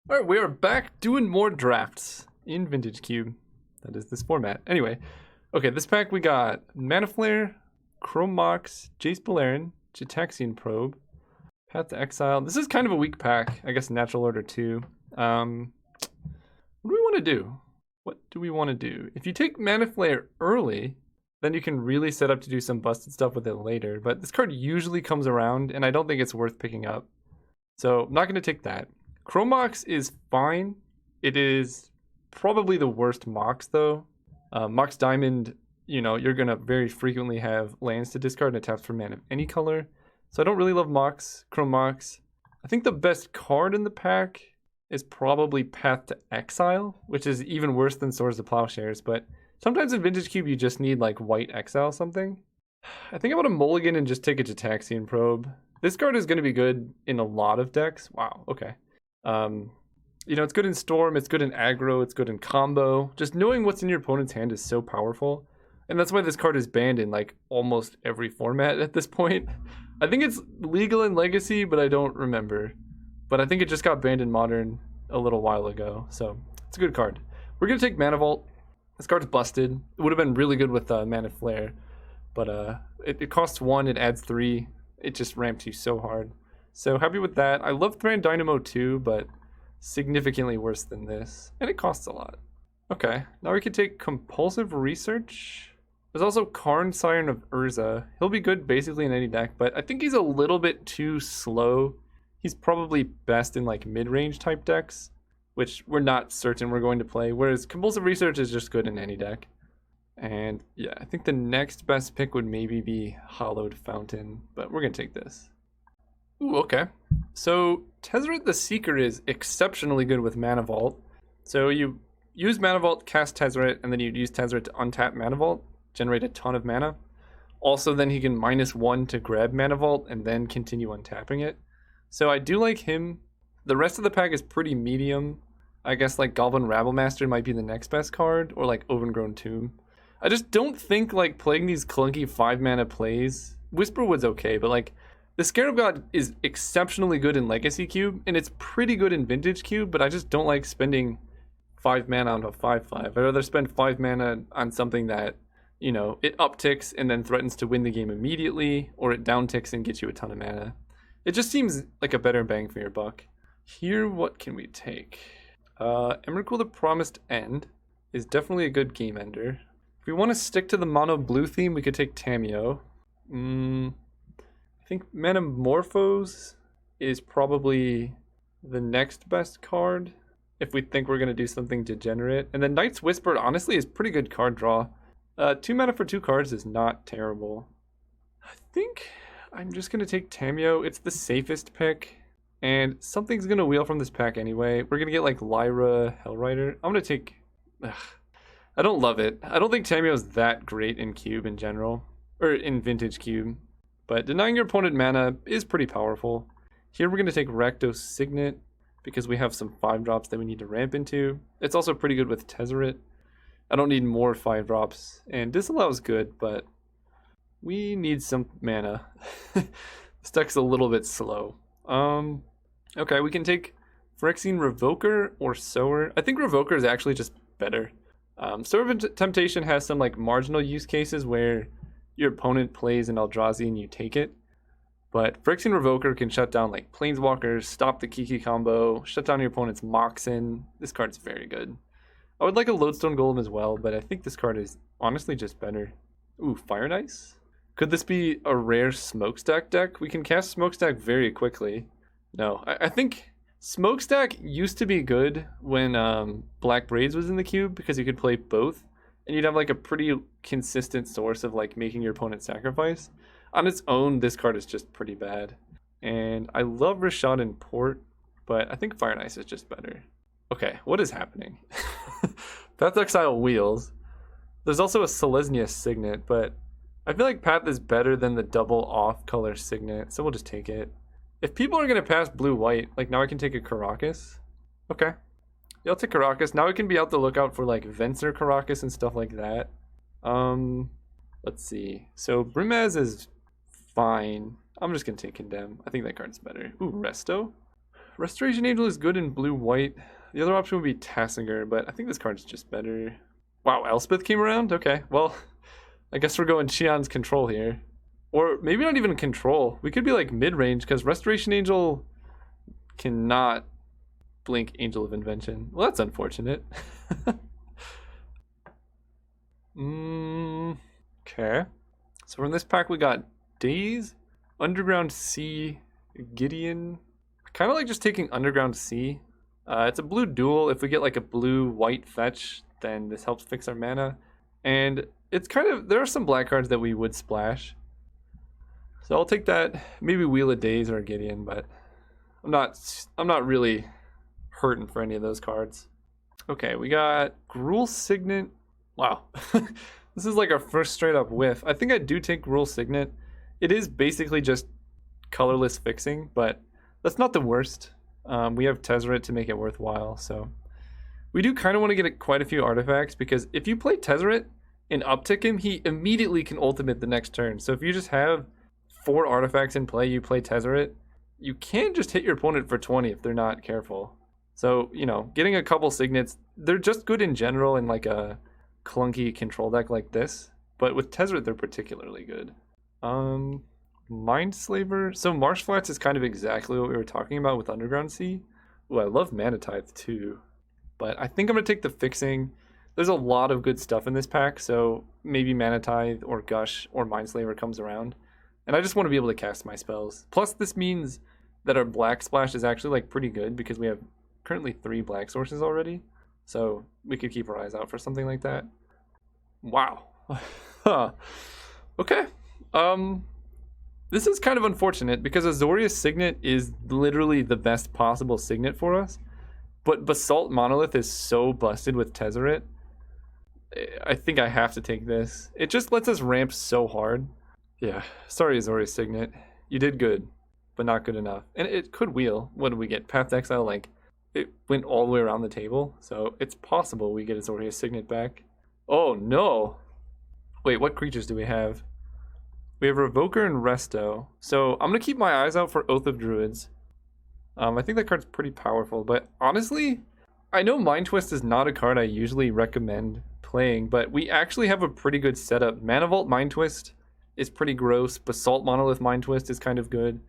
All right, we are back doing more drafts in Vintage Cube. That is this format. Anyway, okay, this pack we got Mana Flare, Chrome Mox, Jace Beleren, Gitaxian Probe, Path to Exile. This is kind of a weak pack. I guess Natural Order 2. What do we want to do? What do we want to do? If you take Mana Flare early, then you can really set up to do some busted stuff with it later. But this card usually comes around, and I don't think it's worth picking up. So I'm not going to take that. Chrome Mox is fine. It is probably the worst Mox, though. Mox Diamond, you know, you're going to very frequently have lands to discard and taps for mana of any color. So I don't really love Mox, Chrome Mox. I think the best card in the pack is probably Path to Exile, which is even worse than Swords to Plowshares. But sometimes in Vintage Cube, you just need like white exile something. I think I'm going to mulligan and just take a Gitaxian Probe. This card is going to be good in a lot of decks. Wow, okay. You know, it's good in Storm, it's good in aggro, it's good in combo. Just knowing what's in your opponent's hand is so powerful. And that's why this card is banned in like almost every format at this point. I think it's legal in Legacy, but I don't remember. But I think it just got banned in Modern a little while ago. So it's a good card. We're going to take Mana Vault. This card's busted. It would have been really good with Mana Flare. But it costs 1, it adds 3. It just ramps you so hard. So happy with that. I love Thran Dynamo too, but significantly worse than this. And it costs a lot. Okay, now we can take Compulsive Research. There's also Karn, Siren of Urza. He'll be good basically in any deck, but I think he's a little bit too slow. He's probably best in like mid-range type decks, which we're not certain we're going to play, whereas Compulsive Research is just good in any deck. And yeah, I think the next best pick would maybe be Hallowed Fountain, but we're going to take this. Ooh, okay. So Tezzeret the Seeker is exceptionally good with Mana Vault. So you use Mana Vault, cast Tezzeret, and then you'd use Tezzeret to untap Mana Vault, generate a ton of mana. Also, then he can -1 to grab Mana Vault and then continue untapping it. So I do like him. The rest of the pack is pretty medium. I guess like Goblin Rabblemaster might be the next best card, or like Overgrown Tomb. I just don't think like playing these clunky 5-mana plays. Whisperwood's okay, but like the Scarab God is exceptionally good in Legacy Cube, and it's pretty good in Vintage Cube, but I just don't like spending 5 mana on a 5/5. I'd rather spend 5 mana on something that, you know, it upticks and then threatens to win the game immediately, or it downticks and gets you a ton of mana. It just seems like a better bang for your buck. Here, what can we take? Emrakul the Promised End is definitely a good game ender. If we want to stick to the mono blue theme, we could take Tamiyo. I think Metamorphose is probably the next best card if we think we're going to do something degenerate. And then Knight's Whisper, honestly, is pretty good card draw. 2 mana for 2 cards is not terrible. I think I'm just going to take Tamiyo. It's the safest pick. And something's going to wheel from this pack anyway. We're going to get like Lyra Hellrider. I'm going to take... I don't love it. I don't think Tamiyo's that great in Cube in general. Or in Vintage Cube. But denying your opponent mana is pretty powerful. Here we're going to take Rakdos Signet because we have some 5-drops that we need to ramp into. It's also pretty good with Tezzeret. I don't need more 5-drops. And Disallow's good, but we need some mana. This deck's a little bit slow. Okay, we can take Phyrexian Revoker or Sower. I think Revoker is actually just better. Sower of Temptation has some like marginal use cases where your opponent plays an Eldrazi and you take it. But Phyrexian Revoker can shut down like Planeswalkers, stop the Kiki combo, shut down your opponent's Moxen. This card's very good. I would like a Lodestone Golem as well, but I think this card is honestly just better. Ooh, Fire and Ice? Could this be a rare Smokestack deck? We can cast Smokestack very quickly. No, I think Smokestack used to be good when Black Braids was in the cube because you could play both. And you'd have like a pretty consistent source of like making your opponent sacrifice. On its own, this card is just pretty bad. And I love Rashad and Port, but I think Fire and Ice is just better. Okay, what is happening? Path to Exile Wheels. There's also a Selesnya Signet, but I feel like Path is better than the double off color Signet, so we'll just take it. If people are going to pass blue-white, like now I can take a Karakas. Okay. Yeah, I'll take Karakas. Now I can be out the lookout for like Venser Karakas and stuff like that. Let's see. So Brimaz is fine. I'm just going to take Condemn. I think that card's better. Ooh, Resto. Restoration Angel is good in blue-white. The other option would be Tassinger, but I think this card's just better. Wow, Elspeth came around? Okay, well, I guess we're going Xian's control here. Or maybe not even control. We could be like mid-range, because Restoration Angel cannot blink Angel of Invention. Well, that's unfortunate. Okay. So from this pack, we got Daze, Underground Sea, Gideon. Kind of like just taking Underground Sea. It's a blue dual. If we get like a blue-white fetch, then this helps fix our mana. And it's kind of, there are some black cards that we would splash. So I'll take that. Maybe Wheel of Daze or a Gideon, but I'm not really hurting for any of those cards. Okay, we got Gruul Signet. Wow. This is like our first straight up whiff. I think I do take Gruul Signet. It is basically just colorless fixing, but that's not the worst. We have Tezzeret to make it worthwhile, so we do kind of want to get quite a few artifacts, because if you play Tezzeret and uptick him, he immediately can ultimate the next turn. So if you just have 4 artifacts in play, you play Tezzeret, you can just hit your opponent for 20 if they're not careful. So, you know, getting a couple signets, they're just good in general in like a clunky control deck like this, but with Tezzeret they're particularly good. Mindslaver. So Marsh Flats is kind of exactly what we were talking about with Underground Sea. Ooh, I love Mana Tithe too, but I think I'm gonna take the fixing. There's a lot of good stuff in this pack, so maybe Mana Tithe or Gush or Mindslaver comes around, and I just want to be able to cast my spells. Plus this means that our black splash is actually like pretty good, because we have currently 3 black sources already, so we could keep our eyes out for something like that. Wow. Okay. This is kind of unfortunate, because Azorius Signet is literally the best possible Signet for us, but Basalt Monolith is so busted with Tezzeret. I think I have to take this. It just lets us ramp so hard. Yeah, sorry Azorius Signet. You did good, but not good enough. And it could wheel. What did we get? Path to Exile, like, it went all the way around the table, so it's possible we get Azorius Signet back. Oh no! Wait, what creatures do we have? We have Revoker and Resto. So I'm going to keep my eyes out for Oath of Druids. I think that card's pretty powerful, but honestly, I know Mind Twist is not a card I usually recommend playing, but we actually have a pretty good setup. Mana Vault Mind Twist is pretty gross. Basalt Monolith Mind Twist is kind of good.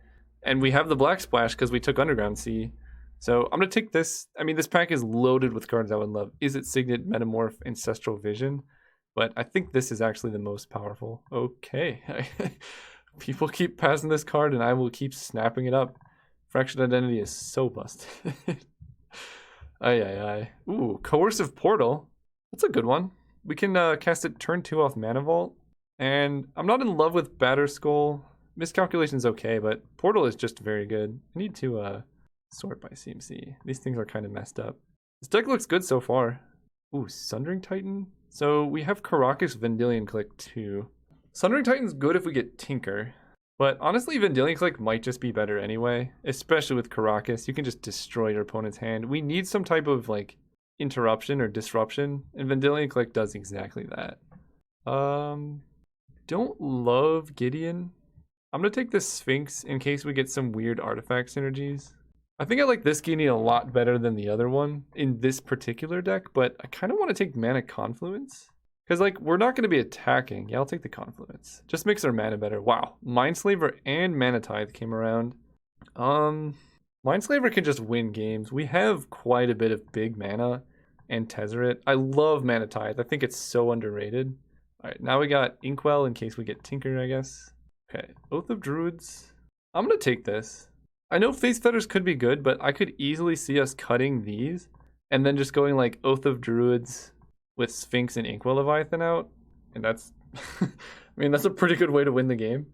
And we have the Black Splash because we took Underground Sea. So I'm going to take this. I mean, this pack is loaded with cards I would love. Izzet Signet, Metamorph, Ancestral Vision. But I think this is actually the most powerful. Okay. People keep passing this card and I will keep snapping it up. Fractured Identity is so busted. Ay. Ooh, Coercive Portal. That's a good one. We can cast it turn 2 off Mana Vault. And I'm not in love with Batterskull. Miscalculation's okay, but Portal is just very good. I need to sort by CMC. These things are kind of messed up. This deck looks good so far. Ooh, Sundering Titan. So we have Karakas Vendilion Click too. Sundering Titan's good if we get Tinker, but honestly Vendilion Click might just be better anyway, especially with Karakas. You can just destroy your opponent's hand. We need some type of like interruption or disruption, and Vendilion Click does exactly that. Don't love Gideon. I'm gonna take this Sphinx in case we get some weird artifact synergies. I think I like this Gideon a lot better than the other one in this particular deck, but I kind of want to take Mana Confluence. Because, like, we're not going to be attacking. Yeah, I'll take the Confluence. Just makes our mana better. Wow. Mindslaver and Mana Tithe came around. Mindslaver can just win games. We have quite a bit of big mana and Tezzeret. I love Mana Tithe. I think it's so underrated. Alright, now we got Inkwell in case we get Tinker, I guess. Okay, Oath of Druids. I'm going to take this. I know Face Fetters could be good, but I could easily see us cutting these and then just going like Oath of Druids with Sphinx and Inkwell Leviathan out. And that's, I mean, that's a pretty good way to win the game.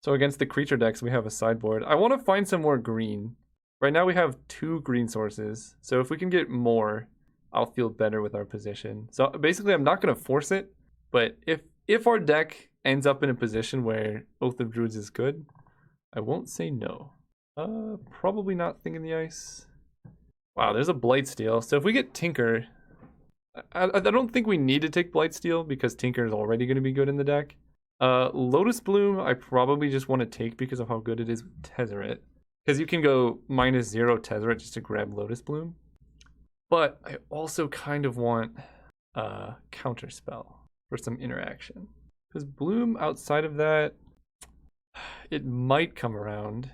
So against the creature decks, we have a sideboard. I want to find some more green. Right now we have 2 green sources. So if we can get more, I'll feel better with our position. So basically I'm not going to force it, but if our deck ends up in a position where Oath of Druids is good, I won't say no. Probably not Thing in the Ice. Wow, there's a Blightsteel. So if we get Tinker, I don't think we need to take Blightsteel because Tinker is already going to be good in the deck. Lotus Bloom, I probably just want to take because of how good it is with Tezzeret. Because you can go -0 Tezzeret just to grab Lotus Bloom. But I also kind of want a Counterspell for some interaction. Because Bloom outside of that, it might come around.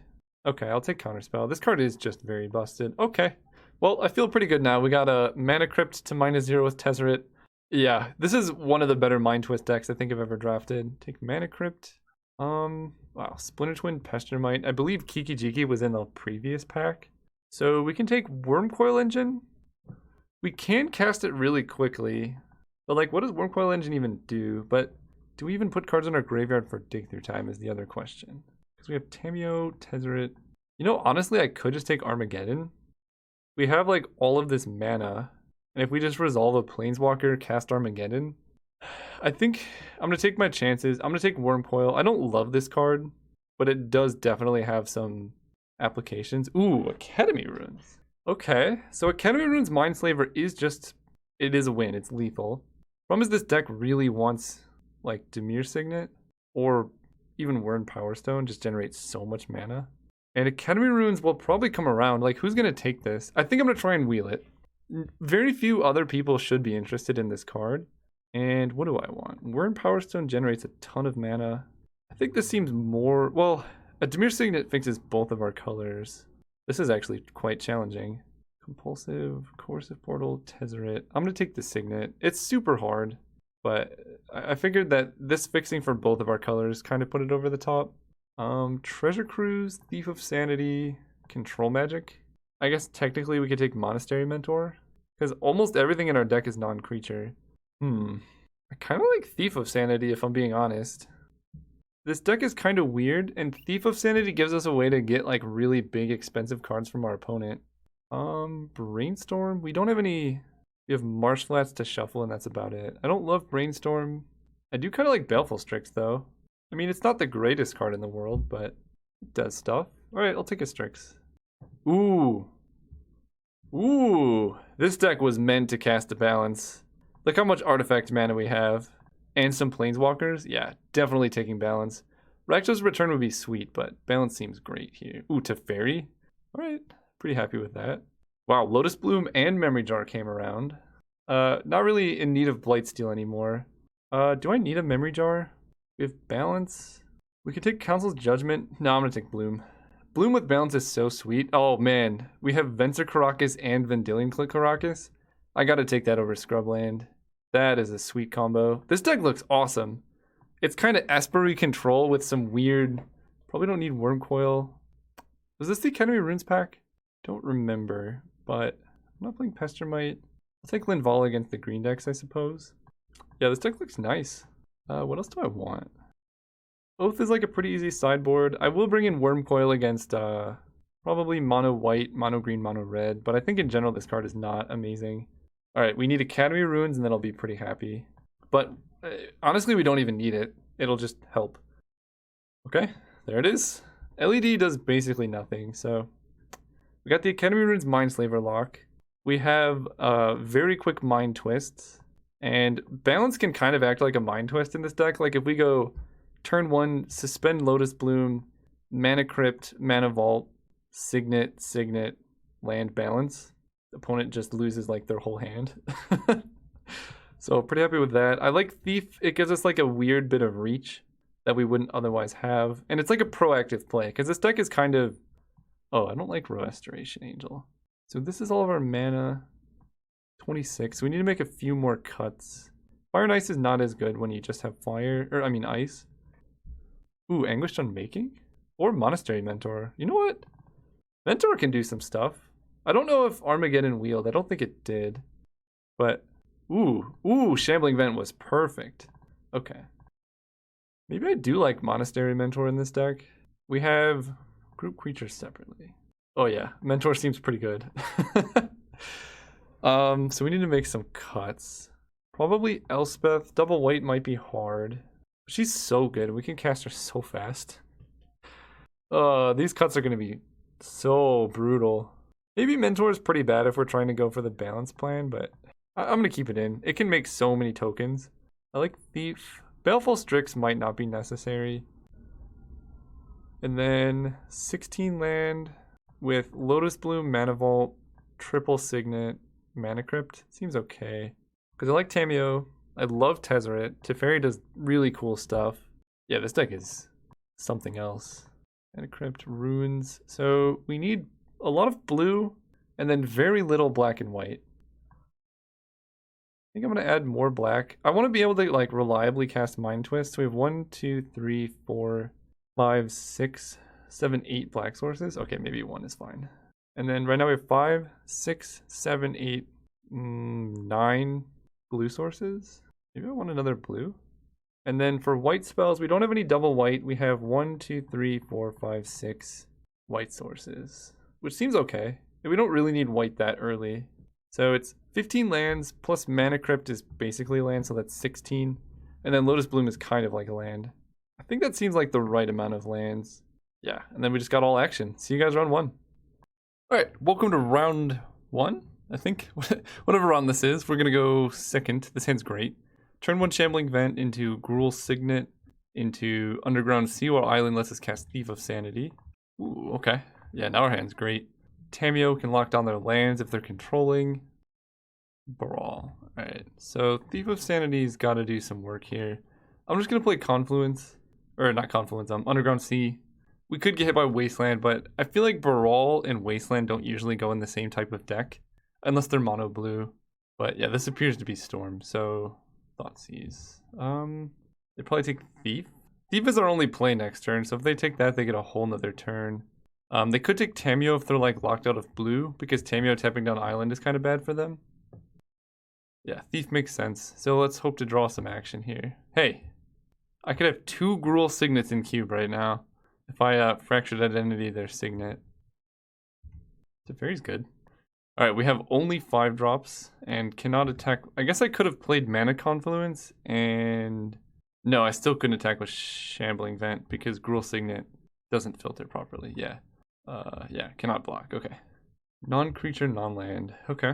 Okay, I'll take Counterspell. This card is just very busted. Okay. Well, I feel pretty good now. We got a Mana Crypt to -0 with Tezzeret. Yeah, this is one of the better Mind Twist decks I think I've ever drafted. Take Mana Crypt. Wow, Splinter Twin, Pestermite. I believe Kiki Jiki was in the previous pack. So we can take Wormcoil Engine. We can cast it really quickly. But like, what does Wormcoil Engine even do? But do we even put cards in our graveyard for dig through time is the other question. Because we have Tameo, Tezzeret. You know, honestly, I could just take Armageddon. We have like all of this mana. And if we just resolve a Planeswalker, cast Armageddon, I think I'm going to take my chances. I'm going to take Wormcoil. I don't love this card, but it does definitely have some applications. Ooh, Academy Runes. Okay, so Academy Runes Mindslaver is just, it is a win. It's lethal. Problem is this deck really wants like Dimir Signet or even Wyrn Power Stone, just generates so much mana. And Academy Runes will probably come around. Like, who's going to take this? I think I'm going to try and wheel it. Very few other people should be interested in this card. And what do I want? Wyrn Power Stone generates a ton of mana. I think this seems more... Well, a Dimir Signet fixes both of our colors. This is actually quite challenging. Compulsive, Coercive Portal, Tezzeret. I'm going to take the Signet. It's super hard, but I figured that this fixing for both of our colors kind of put it over the top. Treasure Cruise, Thief of Sanity, Control Magic. I guess technically we could take Monastery Mentor, because almost everything in our deck is non-creature. I kind of like Thief of Sanity if I'm being honest. This deck is kind of weird, and Thief of Sanity gives us a way to get like really big expensive cards from our opponent. Brainstorm, we don't have any, we have Marsh Flats to shuffle and that's about it. I don't love Brainstorm. I do kind of like Baleful Strix though. I mean, it's not the greatest card in the world, but it does stuff. Alright, I'll take a Strix. Ooh. Ooh. This deck was meant to cast a balance. Look how much artifact mana we have. And some Planeswalkers. Yeah, definitely taking balance. Rakdos Return would be sweet, but balance seems great here. Ooh, Teferi. Alright, pretty happy with that. Wow, Lotus Bloom and Memory Jar came around. Not really in need of Blightsteel anymore. Do I need a Memory Jar? We have balance. We could take Council's Judgment. No, I'm gonna take Bloom. Bloom with balance is so sweet. Oh man, we have Venser Karakas and Vendilion Karakas. I gotta take that over Scrubland. That is a sweet combo. This deck looks awesome. It's kind of Espery control with some weird... Probably don't need Wormcoil. Was this the Academy Runes pack? Don't remember, but I'm not playing Pestermite. I'll take Linval against the green decks, I suppose. Yeah, this deck looks nice. What else do I want? Oath is like a pretty easy sideboard. I will bring in Wormcoil against probably mono white, mono green, mono red, but I think in general this card is not amazing. Alright, we need Academy Runes and then I'll be pretty happy. But honestly, we don't even need it. It'll just help. Okay, there it is. LED does basically nothing, so... We got the Academy Runes Mindslaver lock. We have very quick Mind Twists. And balance can kind of act like a Mind Twist in this deck. Like if we go turn 1, suspend Lotus Bloom, Mana Crypt, Mana Vault, Signet, Signet, land balance. The opponent just loses like their whole hand. So pretty happy with that. I like Thief. It gives us like a weird bit of reach that we wouldn't otherwise have. And it's like a proactive play because this deck is kind of... Oh, I don't like Restoration Angel. So this is all of our mana. 26. So we need to make a few more cuts. Fire and Ice is not as good when you just have fire, or I mean ice. Ooh, Anguished Unmaking? Or Monastery Mentor. You know what? Mentor can do some stuff. I don't know if Armageddon wheeled. I don't think it did. But, ooh, Shambling Vent was perfect. Okay. Maybe I do like Monastery Mentor in this deck. We have group creatures separately. Oh yeah, Mentor seems pretty good. So we need to make some cuts. Probably Elspeth. Double white might be hard. She's so good. We can cast her so fast. These cuts are going to be so brutal. Maybe Mentor is pretty bad if we're trying to go for the balance plan, but I'm going to keep it in. It can make so many tokens. I like Thief. Baleful Strix might not be necessary. And then 16 land. with Lotus Bloom, Mana Vault, Triple Signet, Mana Crypt. Seems okay. Because I like Tamiyo. I love Tezzeret. Teferi does really cool stuff. Yeah, this deck is something else. Mana Crypt, Runes. So we need a lot of blue and then very little black and white. I think I'm going to add more black. I want to be able to like reliably cast Mind Twist. So we have 1, 2, 3, 4, 5, 6, 7, 8 black sources. Okay, maybe 1 is fine. And then right now we have 5, 6, 7, 8, 9 blue sources. Maybe I want another blue. And then for white spells, we don't have any double white. We have 1, 2, 3, 4, 5, 6 white sources, which seems okay. And we don't really need white that early. So it's 15 lands plus Mana Crypt is basically land, so that's 16. And then Lotus Bloom is kind of like a land. I think that seems like the right amount of lands. Yeah, and then we just got all action. See you guys round 1. All right, welcome to round 1, I think. Whatever round this is, we're going to go second. This hand's great. Turn 1 Shambling Vent into Gruul Signet into Underground Sea while Island lets us cast Thief of Sanity. Ooh, okay. Yeah, now our hand's great. Tamiyo can lock down their lands if they're controlling. Brawl. Alright, so Thief of Sanity's got to do some work here. I'm just going to play Confluence. Or not Confluence, Underground Sea. We could get hit by Wasteland, but I feel like Brawl and Wasteland don't usually go in the same type of deck. Unless they're mono blue. But yeah, this appears to be Storm, so Thoughtseize. They probably take Thief. Thief is our only play next turn, so if they take that, they get a whole nother turn. They could take Tamiyo if they're like locked out of blue, because Tamiyo tapping down Island is kind of bad for them. Yeah, Thief makes sense. So let's hope to draw some action here. Hey, I could have 2 Gruul Signets in cube right now. If I Fractured Identity their Signet. Teferi's good. Alright, we have only 5 drops and cannot attack. I guess I could have played Mana Confluence and... No, I still couldn't attack with Shambling Vent because Gruul Signet doesn't filter properly. Yeah. Yeah, cannot block. Okay. Non-creature, non-land. Okay.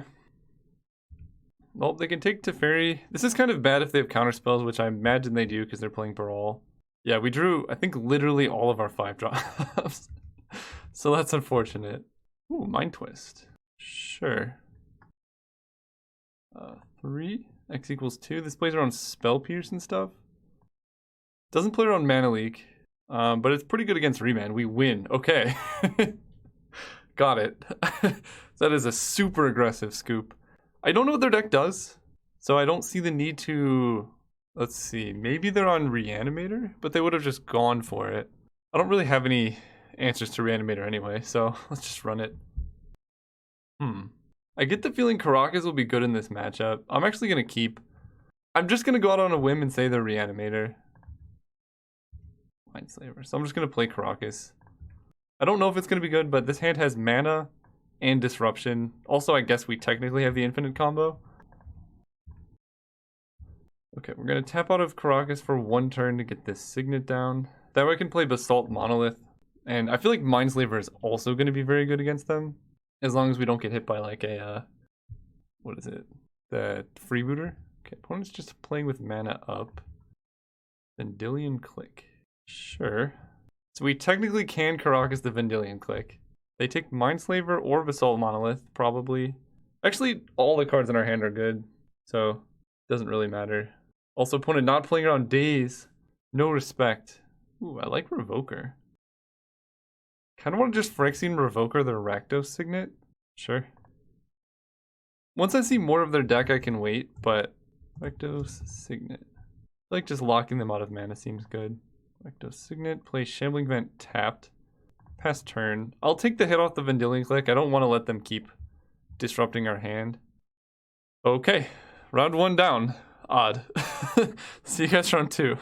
Well, they can take Teferi. This is kind of bad if they have counterspells, which I imagine they do because they're playing Brawl. Yeah, we drew, I think, literally all of our 5 drops. So that's unfortunate. Ooh, Mind Twist. Sure. 3. X equals 2. This plays around Spell Pierce and stuff. Doesn't play around Mana Leak. But it's pretty good against Remand. We win. Okay. Got it. That is a super aggressive scoop. I don't know what their deck does, so I don't see the need to... Let's see. Maybe they're on Reanimator, but they would have just gone for it. I don't really have any answers to Reanimator anyway, so let's just run it. I get the feeling Karakas will be good in this matchup. I'm actually going to keep... I'm just going to go out on a whim and say they're Reanimator. Mindslaver. So I'm just going to play Karakas. I don't know if it's going to be good, but this hand has mana and Disruption. Also, I guess we technically have the infinite combo. Okay, we're going to tap out of Karakas for 1 turn to get this Signet down. That way I can play Basalt Monolith. And I feel like Mindslaver is also going to be very good against them. As long as we don't get hit by like a, what is it? The Freebooter? Okay, opponent's just playing with mana up. Vendilion Click. Sure. So we technically can Karakas the Vendilion Click. They take Mindslaver or Basalt Monolith, probably. Actually, all the cards in our hand are good, so it doesn't really matter. Also, opponent not playing around Daze. No respect. Ooh, I like Revoker. Kind of want to just Phyrexian Revoker the Rakdos Signet. Sure. Once I see more of their deck, I can wait, but Rakdos Signet. I like just locking them out of mana seems good. Rakdos Signet, play Shambling Vent tapped. Pass turn. I'll take the hit off the Vendilion Click. I don't want to let them keep disrupting our hand. Okay, round 1 down. Odd. See you guys round 2.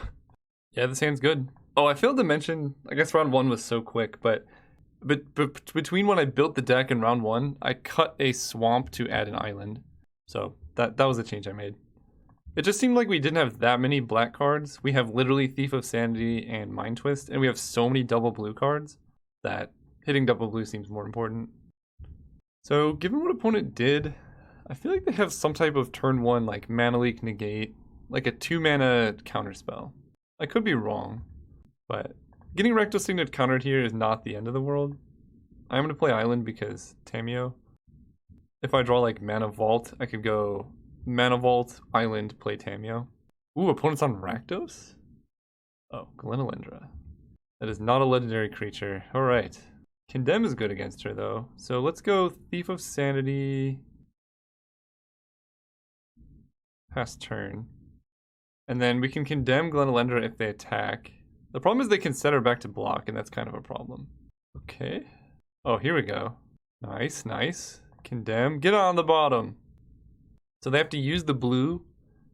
Yeah, this hand's good. Oh, I failed to mention, I guess round 1 was so quick, but between when I built the deck and round 1, I cut a swamp to add an island. So that was a change I made. It just seemed like we didn't have that many black cards. We have literally Thief of Sanity and Mind Twist, and we have so many double blue cards that hitting double blue seems more important. So given what opponent did, I feel like they have some type of turn 1 like Mana Leak Negate, like a 2-mana counterspell. I could be wrong, but getting Rakdos Signet countered here is not the end of the world. I'm gonna play Island because Tameo. If I draw like Mana Vault, I could go Mana Vault, Island, play Tameo. Ooh, opponent's on Rakdos? Oh, Glenalendra. That is not a legendary creature. Alright. Condemn is good against her though. So let's go Thief of Sanity. Pass turn. And then we can condemn Glenalendra if they attack. The problem is they can set her back to block, and that's kind of a problem. Okay. Oh, here we go. Nice, nice. Condemn. Get on the bottom. So they have to use the blue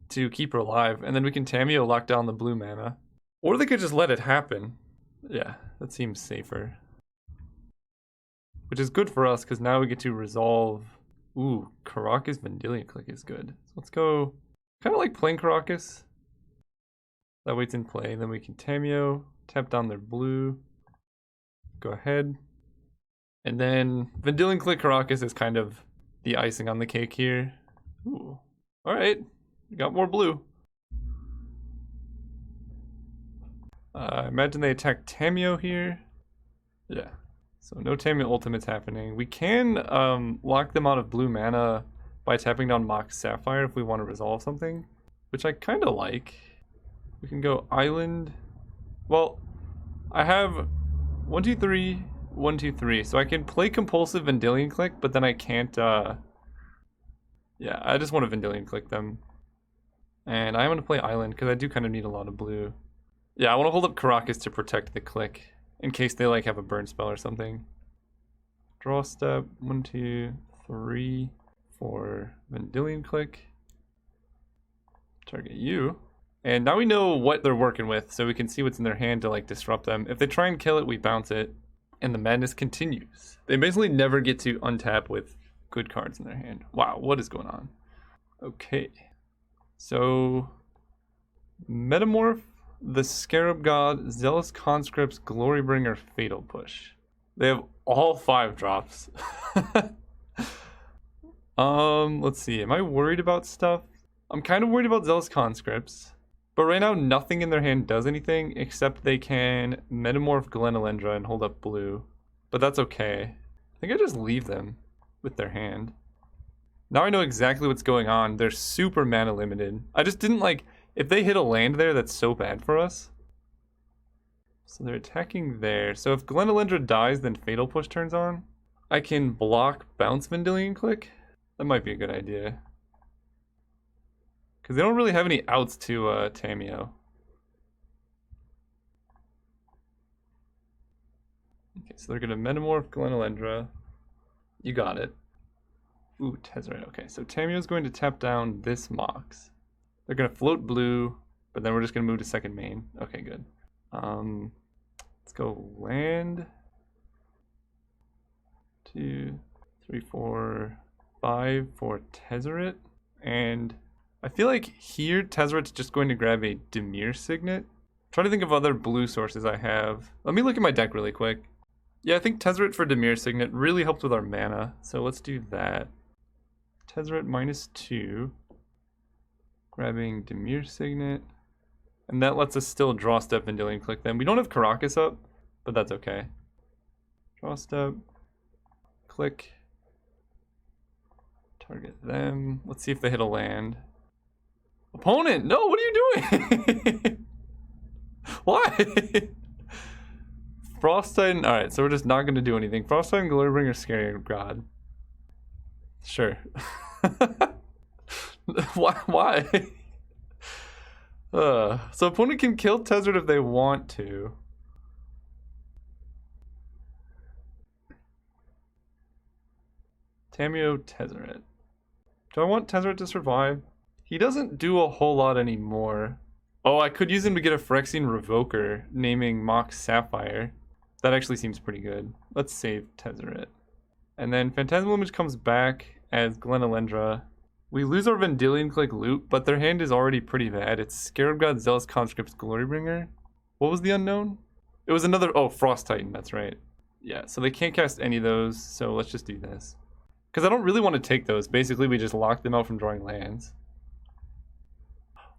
to keep her alive, and then we can Tameo lock down the blue mana. Or they could just let it happen. Yeah, that seems safer. Which is good for us, because now we get to resolve... Ooh, Karakas Vendilion Click is good. So let's go... Kind of like playing Karakas. That wait's in play, then we can Tameo, tap down their blue. Go ahead. And then Vendilion Click Karakas is kind of the icing on the cake here. Ooh. Alright, we got more blue. Imagine they attack Tameo here. Yeah. So no Tameo ultimates happening. We can lock them out of blue mana by tapping down Mox Sapphire if we want to resolve something, which I kind of like. We can go Island. Well, I have 1, 2, 3, 1, 2, 3. So I can play Compulsive Vendilion Click, but then I can't, yeah, I just want to Vendilion Click them. And I'm going to play Island because I do kind of need a lot of blue. Yeah, I want to hold up Karakas to protect the click in case they like have a burn spell or something. Draw step, 1, 2, 3 for Vendilion Click. Target you. And now we know what they're working with, so we can see what's in their hand to like disrupt them. If they try and kill it, we bounce it, and the madness continues. They basically never get to untap with good cards in their hand. Wow, what is going on? Okay. So Metamorph, the Scarab God, Zealous Conscripts, Glorybringer, Fatal Push. They have all 5 drops. Let's see. Am I worried about stuff? I'm kind of worried about Zealous Conscripts. But right now, nothing in their hand does anything except they can Metamorph Glenalendra and hold up blue. But that's okay. I think I just leave them with their hand. Now I know exactly what's going on. They're super mana limited. I just didn't like... If they hit a land there, that's so bad for us. So they're attacking there. So if Glenalendra dies, then Fatal Push turns on. I can block Bounce Vendilion Click. That might be a good idea. Because they don't really have any outs to Tameo. Okay, so they're going to Metamorph Glenalendra. You got it. Ooh, Tezzeret. Okay, so Tameo's going to tap down this Mox. They're going to float blue, but then we're just going to move to second main. Okay, good. Let's go land. 2, 3, 4, 5 for Tezzeret. And I feel like here Tezzeret's just going to grab a Dimir Signet. I'm trying to think of other blue sources I have. Let me look at my deck really quick. Yeah, I think Tezzeret for Dimir Signet really helped with our mana. So let's do that. Tezzeret -2. Grabbing Dimir Signet. And that lets us still draw step Vendilion Click them. We don't have Karakas up, but that's okay. Draw step. Click. Target them. Let's see if they hit a land. Opponent! No, what are you doing? Why? Frost Titan. Alright, so we're just not going to do anything. Frost Titan, Glorybringer, Scary God. Sure. Why? So opponent can kill Tezzeret if they want to. Tameo Tezzeret. Do I want Tezzeret to survive? He doesn't do a whole lot anymore. Oh, I could use him to get a Phyrexian Revoker, naming Mox Sapphire. That actually seems pretty good. Let's save Tezzeret. And then Phantasmal Image comes back as Glenalendra. We lose our Vendilion Click loot, but their hand is already pretty bad. It's Scarab God, Zealous Conscripts, Glorybringer. What was the unknown? It was another... Oh, Frost Titan, that's right. Yeah, so they can't cast any of those, so let's just do this. Because I don't really want to take those. Basically, we just lock them out from drawing lands.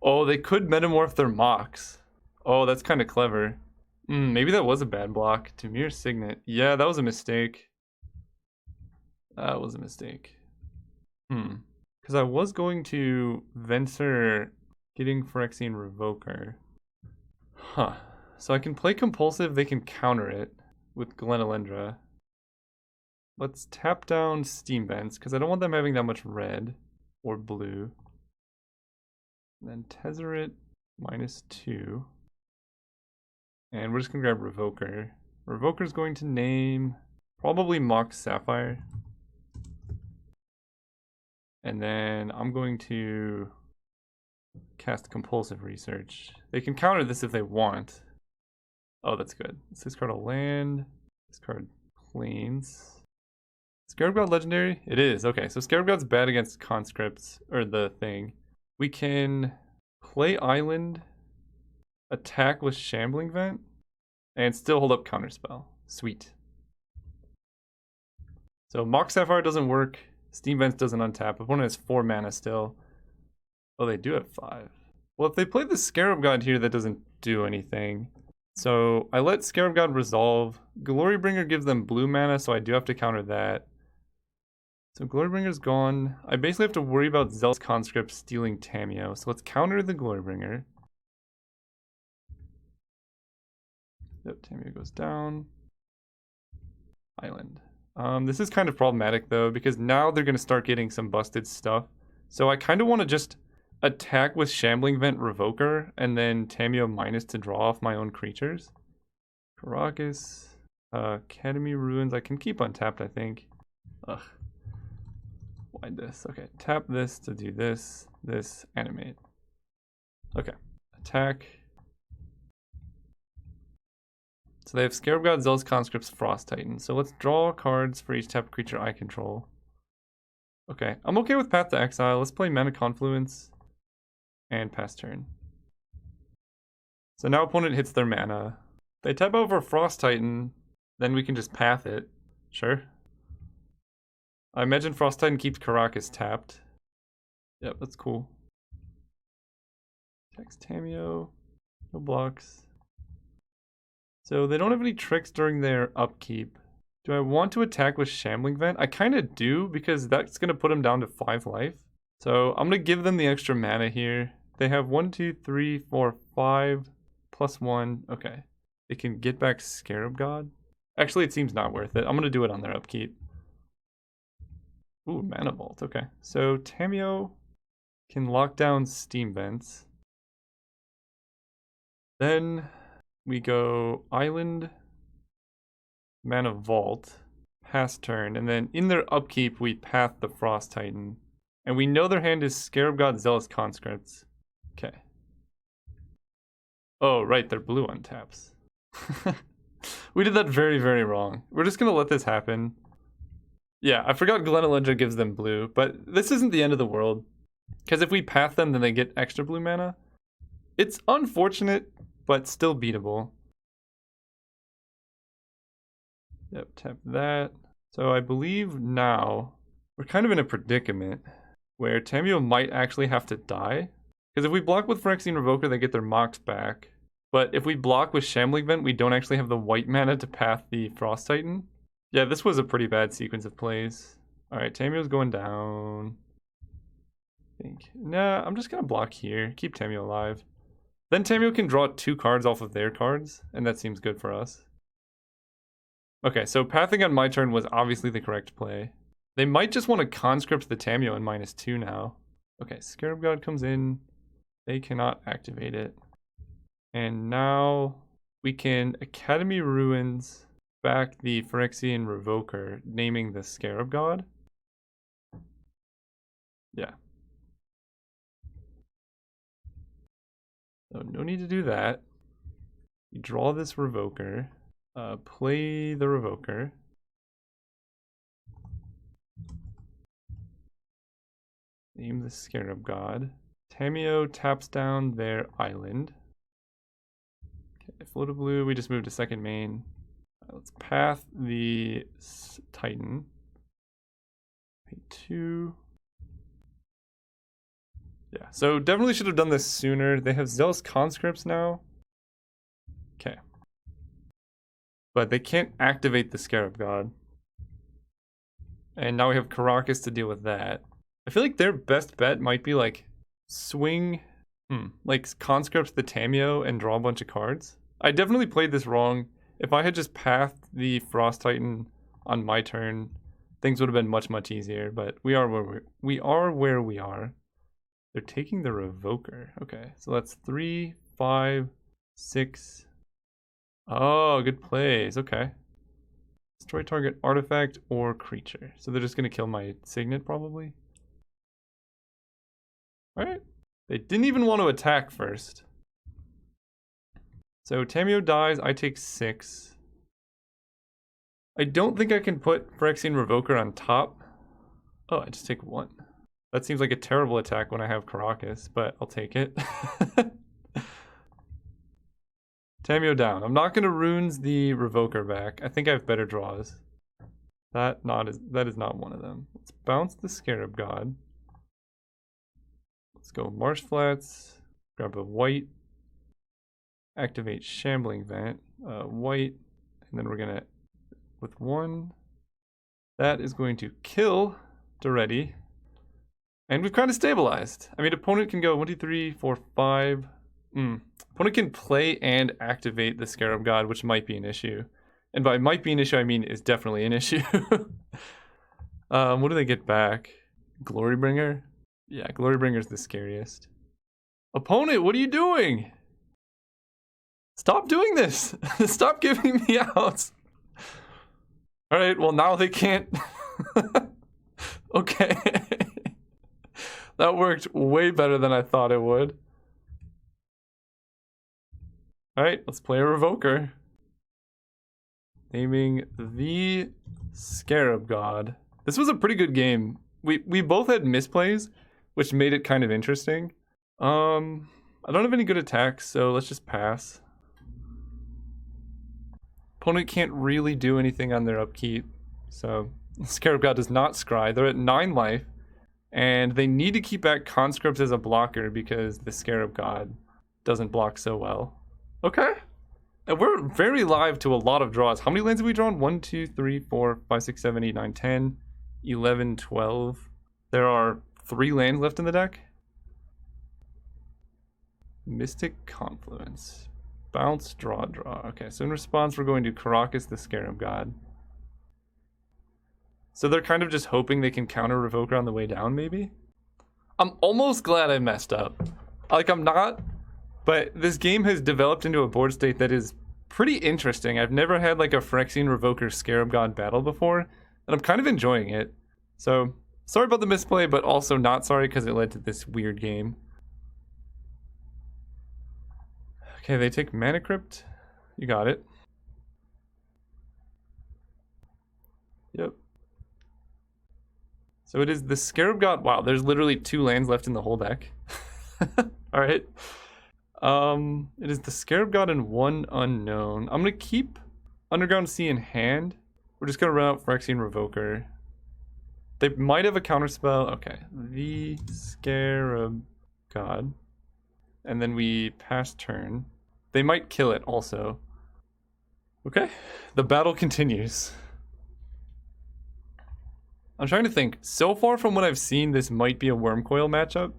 Oh, they could Metamorph their Mox. Oh, that's kind of clever. Maybe that was a bad block. Dimir Signet. Yeah, that was a mistake. That was a mistake. Because I was going to Venser getting Phyrexian Revoker. Huh. So I can play Compulsive, they can counter it with Glenelendra. Let's tap down Steam Vents, because I don't want them having that much red or blue. And then Tezzeret -2. And we're just going to grab Revoker. Revoker's going to name probably Mox Sapphire. And then I'm going to cast Compulsive Research. They can counter this if they want. Oh, that's good. Let's discard a land. Discard Plains. Scarab God legendary? It is. Okay, so Scarab God's bad against conscripts, or the thing. We can play Island, attack with Shambling Vent, and still hold up Counterspell. Sweet. So Mox Sapphire doesn't work. Steam Vents doesn't untap. Opponent has 4 mana still. Oh, they do have 5. Well, if they play the Scarab God here, that doesn't do anything. So I let Scarab God resolve. Glorybringer gives them blue mana, so I do have to counter that. So Glorybringer's gone. I basically have to worry about Zealous Conscript stealing Tamiyo. So let's counter the Glorybringer. Yep, Tamiyo goes down. Island. This is kind of problematic though, because now they're going to start getting some busted stuff. So I kind of want to just attack with Shambling Vent Revoker, and then Tamiyo minus to draw off my own creatures. Caracas, Academy Ruins, I can keep untapped, I think. Ugh. Why this? Okay, tap this to do this, this, animate. Okay, attack. So they have Scarab God, Zealous Conscripts, Frost Titan. So let's draw cards for each type of creature I control. Okay, I'm okay with Path to Exile. Let's play Mana Confluence and pass turn. So now opponent hits their mana. They tap over Frost Titan, then we can just path it. Sure. I imagine Frost Titan keeps Caracas tapped. Yep, that's cool. Text Tamiyo. No blocks. So they don't have any tricks during their upkeep. Do I want to attack with Shambling Vent? I kind of do, because that's going to put them down to 5 life. So I'm going to give them the extra mana here. They have 1, 2, 3, 4, 5, +1. Okay. They can get back Scarab God. Actually, it seems not worth it. I'm going to do it on their upkeep. Ooh, Mana Vault. Okay. So Tamiyo can lock down Steam Vents. Then we go Island, Mana Vault, pass turn, and then in their upkeep we path the Frost Titan. And we know their hand is Scarab God, Zealous Conscripts. Okay. Oh, right, they're blue untaps. We did that very, very wrong. We're just gonna let this happen. Yeah, I forgot Glenelendra gives them blue, but this isn't the end of the world. Because if we path them, then they get extra blue mana. It's unfortunate, but still beatable. Yep, tap that. So I believe now we're kind of in a predicament where Tamiyo might actually have to die. Because if we block with Phyrexian Revoker, they get their Mox back. But if we block with Shambling Vent, we don't actually have the white mana to path the Frost Titan. Yeah, this was a pretty bad sequence of plays. Alright, Tamiyo's going down. I think. Nah, I'm just gonna block here. Keep Tamiyo alive. Then Tamiyo can draw 2 cards off of their cards, and that seems good for us. Okay, so pathing on my turn was obviously the correct play. They might just want to conscript the Tamiyo in -2 now. Okay, Scarab God comes in. They cannot activate it. And now we can Academy Ruins back the Phyrexian Revoker, naming the Scarab God. Yeah. So no need to do that. You draw this Revoker. Play the Revoker. Name the Scarab God. Tamiyo taps down their island. Okay, float a blue. We just moved to second main. Let's path the Titan. Pay 2. Yeah, so definitely should have done this sooner. They have Zealous Conscripts now. Okay. But they can't activate the Scarab God. And now we have Caracas to deal with that. I feel like their best bet might be like swing, like conscript the Tameo and draw a bunch of cards. I definitely played this wrong. If I had just pathed the Frost Titan on my turn, things would have been much, much easier, but we are where we are. They're taking the Revoker. Okay, so that's 3, 5, 6. Oh, good plays. Okay. Destroy target artifact or creature. So they're just going to kill my Signet, probably. Alright. They didn't even want to attack first. So Tameo dies, I take 6. I don't think I can put Phyrexian Revoker on top. Oh, I just take 1. That seems like a terrible attack when I have Caracas, but I'll take it. Tameo down. I'm not going to runes the Revoker back. I think I have better draws. That is not one of them. Let's bounce the Scarab God. Let's go Marsh Flats. Grab a white. Activate Shambling Vent. White. And then we're going to, with 1. That is going to kill Duretti. And we've kind of stabilized. I mean, opponent can go 1, 2, 3, 4, 5. Opponent can play and activate the Scarab God, which might be an issue. And by might be an issue, I mean is definitely an issue. What do they get back? Glorybringer? Yeah, Glorybringer's the scariest. Opponent, what are you doing? Stop doing this! Stop giving me outs! Alright, well now they can't... Okay. That worked way better than I thought it would. Alright, let's play a Revoker. Naming the Scarab God. This was a pretty good game. We both had misplays, which made it kind of interesting. I don't have any good attacks, so let's just pass. Opponent can't really do anything on their upkeep, so Scarab God does not scry. They're at 9 life, and they need to keep back conscripts as a blocker because the Scarab God doesn't block so well. Okay. And we're very live to a lot of draws. How many lands have we drawn? 1, 2, 3, 4, 5, 6, 7, 8, 9, 10, 11, 12. There are 3 lands left in the deck. Mystic Confluence. Bounce, draw, draw. Okay, so in response, we're going to Caracas the Scarab God. So they're kind of just hoping they can counter Revoker on the way down, maybe? I'm almost glad I messed up. Like, I'm not... But this game has developed into a board state that is pretty interesting. I've never had like a Phyrexian Revoker Scarab God battle before, and I'm kind of enjoying it. So, sorry about the misplay, but also not sorry because it led to this weird game. Okay, they take Mana Crypt. You got it. Yep. So it is the Scarab God. Wow, there's literally 2 lands left in the whole deck. Alright. It is the Scarab God and 1 unknown. I'm gonna keep Underground Sea in hand. We're just gonna run out Phyrexian Revoker. They might have a counterspell. Okay, the Scarab God. And then we pass turn. They might kill it also. Okay, the battle continues. I'm trying to think. So far from what I've seen, this might be a Wormcoil matchup.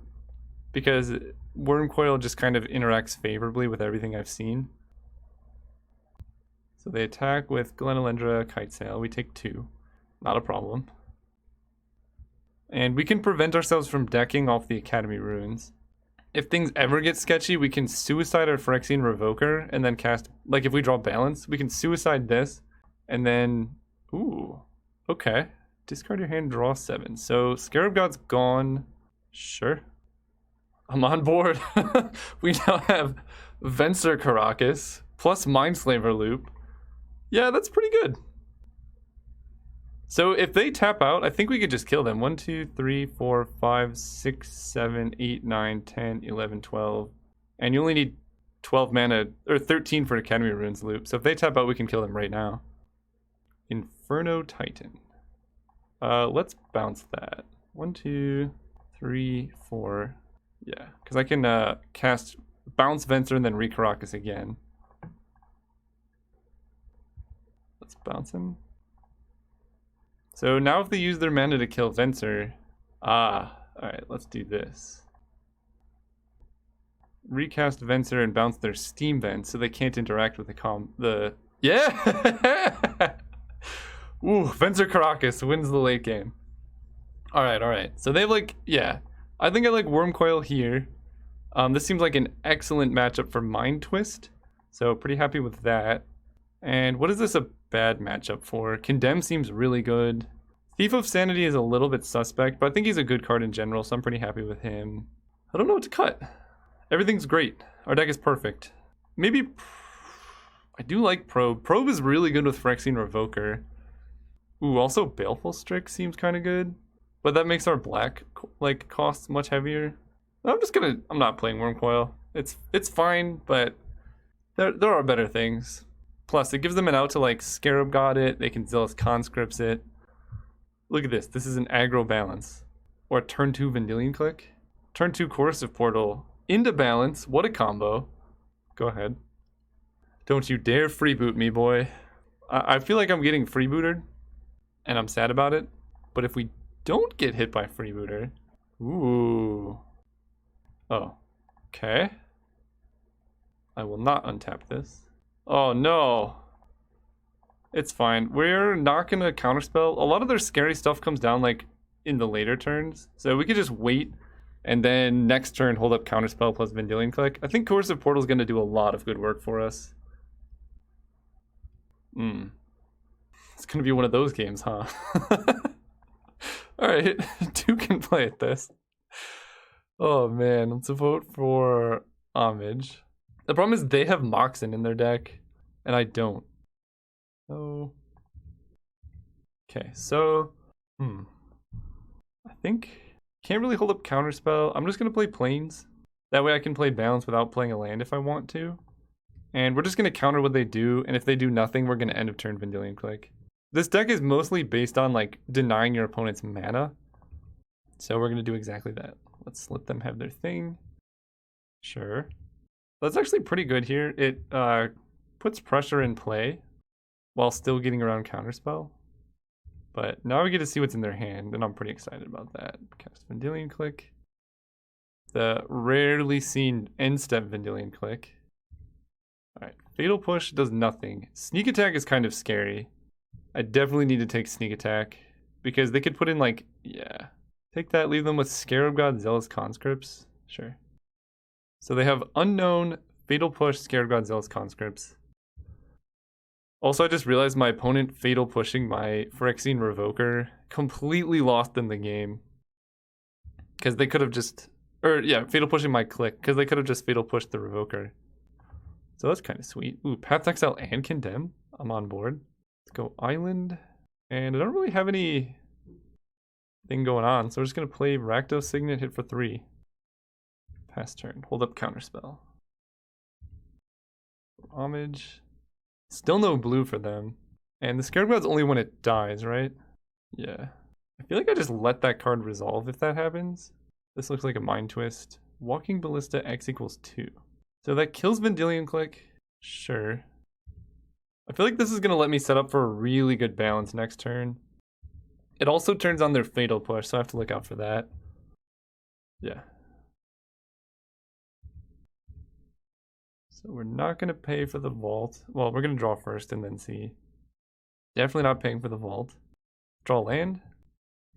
Because Wormcoil just kind of interacts favorably with everything I've seen. So they attack with Glenelendra, Kitesail. We take 2. Not a problem. And we can prevent ourselves from decking off the Academy runes. If things ever get sketchy, we can suicide our Phyrexian Revoker and then cast... Like, if we draw balance, we can suicide this. And then... Ooh. Okay. Discard your hand, draw 7. So, Scarab God's gone. Sure. I'm on board. We now have Venser Caracas plus Mindslaver Loop. Yeah, that's pretty good. So if they tap out, I think we could just kill them. 1, 2, 3, 4, 5, 6, 7, 8, 9, 10, 11, 12. And you only need 12 mana, or 13 for Academy Runes Loop. So if they tap out, we can kill them right now. Inferno Titan. Let's bounce that. 1, 2, 3, 4. Yeah, because I can cast Bounce Venser and then re-Caracas again. Let's bounce him. So now if they use their mana to kill Venser, alright, let's do this. Recast Venser and bounce their Steam Vent so they can't interact with yeah! Ooh, Venser Caracas wins the late game. Alright. So they have like, yeah. I think I like Wormcoil here. This seems like an excellent matchup for Mind Twist. So pretty happy with that. And what is this a bad matchup for? Condemn seems really good. Thief of Sanity is a little bit suspect, but I think he's a good card in general, so I'm pretty happy with him. I don't know what to cut. Everything's great. Our deck is perfect. Maybe... I do like Probe. Probe is really good with Phyrexian Revoker. Ooh, also Baleful Strix seems kind of good. But that makes our black, like, costs much heavier. I'm not playing Wormcoil. It's fine, but there are better things. Plus, it gives them an out to, like, Scarab God it. They can Zealous Conscripts it. Look at this. This is an aggro balance. Or a turn 2 Vendilion Click. Turn 2 Coercive Portal. Into balance. What a combo. Go ahead. Don't you dare freeboot me, boy. I feel like I'm getting freebooted. And I'm sad about it. But if we don't get hit by freebooter... Ooh. Oh. Okay. I will not untap this. Oh, no. It's fine. We're not going to counterspell. A lot of their scary stuff comes down, like, in the later turns. So we could just wait, and then next turn hold up counterspell plus Vendilion Click. I think Coercive Portal is going to do a lot of good work for us. It's going to be one of those games, huh? Alright, 2 can play at this. Oh, man. Let's vote for Homage. The problem is they have Moxen in their deck, and I don't. So, okay, so, I think, can't really hold up Counterspell. I'm just going to play Plains. That way I can play Balance without playing a land if I want to. And we're just going to counter what they do, and if they do nothing, we're going to end of turn Vendilion Click. This deck is mostly based on, like, denying your opponent's mana. So we're going to do exactly that. Let's let them have their thing. Sure. That's actually pretty good here. It puts pressure in play while still getting around Counterspell. But now we get to see what's in their hand, and I'm pretty excited about that. Cast Vendilion Click. The rarely seen end step Vendilion Click. Alright, Fatal Push does nothing. Sneak Attack is kind of scary. I definitely need to take Sneak Attack, because they could put in, like, yeah. Take that, leave them with Scarab God, Zealous Conscripts. Sure. So they have Unknown, Fatal Push, Scarab God, Zealous Conscripts. Also, I just realized my opponent Fatal Pushing my Phyrexian Revoker completely lost in the game. Because they could have just... Fatal Pushing my Click, because they could have just Fatal Pushed the Revoker. So that's kind of sweet. Ooh, Path to Exile and Condemn. I'm on board. Let's go Island. And I don't really have any thing going on, so we're just going to play Rakdos Signet, hit for 3. Pass turn. Hold up Counterspell. Homage. Still no blue for them. And the Scarab God's only when it dies, right? Yeah. I feel like I just let that card resolve if that happens. This looks like a Mind Twist. Walking Ballista X equals 2. So that kills Vendilion Click. Sure. I feel like this is going to let me set up for a really good balance next turn. It also turns on their Fatal Push, so I have to look out for that. Yeah. So we're not going to pay for the vault. Well, we're going to draw first and then see. Definitely not paying for the vault. Draw land.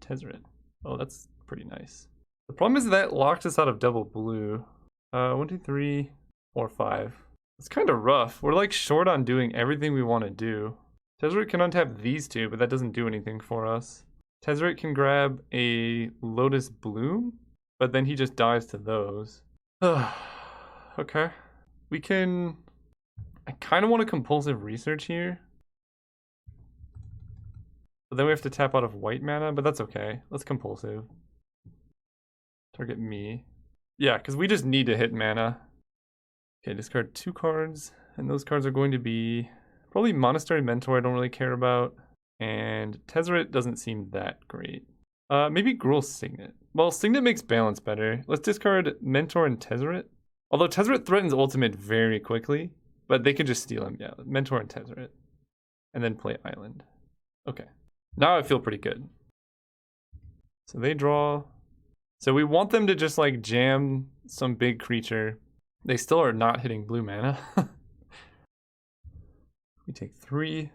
Tezzeret. Oh, that's pretty nice. The problem is that locked us out of double blue. 1, 2, 3, 4, 5. It's kind of rough. We're like short on doing everything we want to do. Tezzeret can untap these two, but that doesn't do anything for us. Tezzeret can grab a Lotus Bloom, but then he just dies to those. Okay. We can... I kind of want a Compulsive Research here. But then we have to tap out of white mana, but that's okay. Let's Compulsive. Target me. Yeah, because we just need to hit mana. Okay, discard 2 cards. And those cards are going to be... probably Monastery Mentor I don't really care about. And Tezzeret doesn't seem that great. Maybe Gruul Signet. Well, Signet makes balance better. Let's discard Mentor and Tezzeret. Although Tezzeret threatens ultimate very quickly. But they can just steal him. Yeah, Mentor and Tezzeret. And then play Island. Okay. Now I feel pretty good. So they draw. So we want them to just like jam some big creature. They still are not hitting blue mana. We take 3.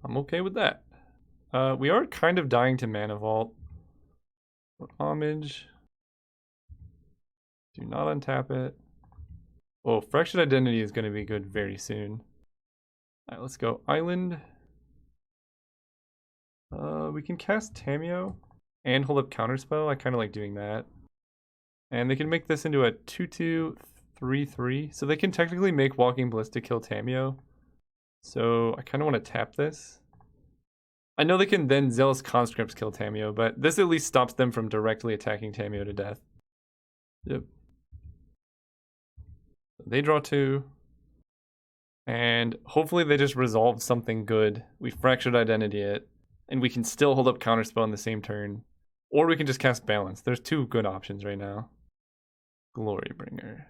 I'm okay with that. We are kind of dying to Mana Vault. Homage. Do not untap it. Oh, Fractured Identity is going to be good very soon. Alright, let's go Island. We can cast Tamiyo and hold up Counterspell. I kind of like doing that. And they can make this into a 2/2, 3/3. So they can technically make Walking Ballista kill Tamiyo. So I kind of want to tap this. I know they can then Zealous Conscripts kill Tamiyo, but this at least stops them from directly attacking Tamiyo to death. Yep. They draw 2. And hopefully they just resolve something good. We Fractured Identity it. And we can still hold up Counterspell in the same turn. Or we can just cast Balance. There's 2 good options right now. Glorybringer.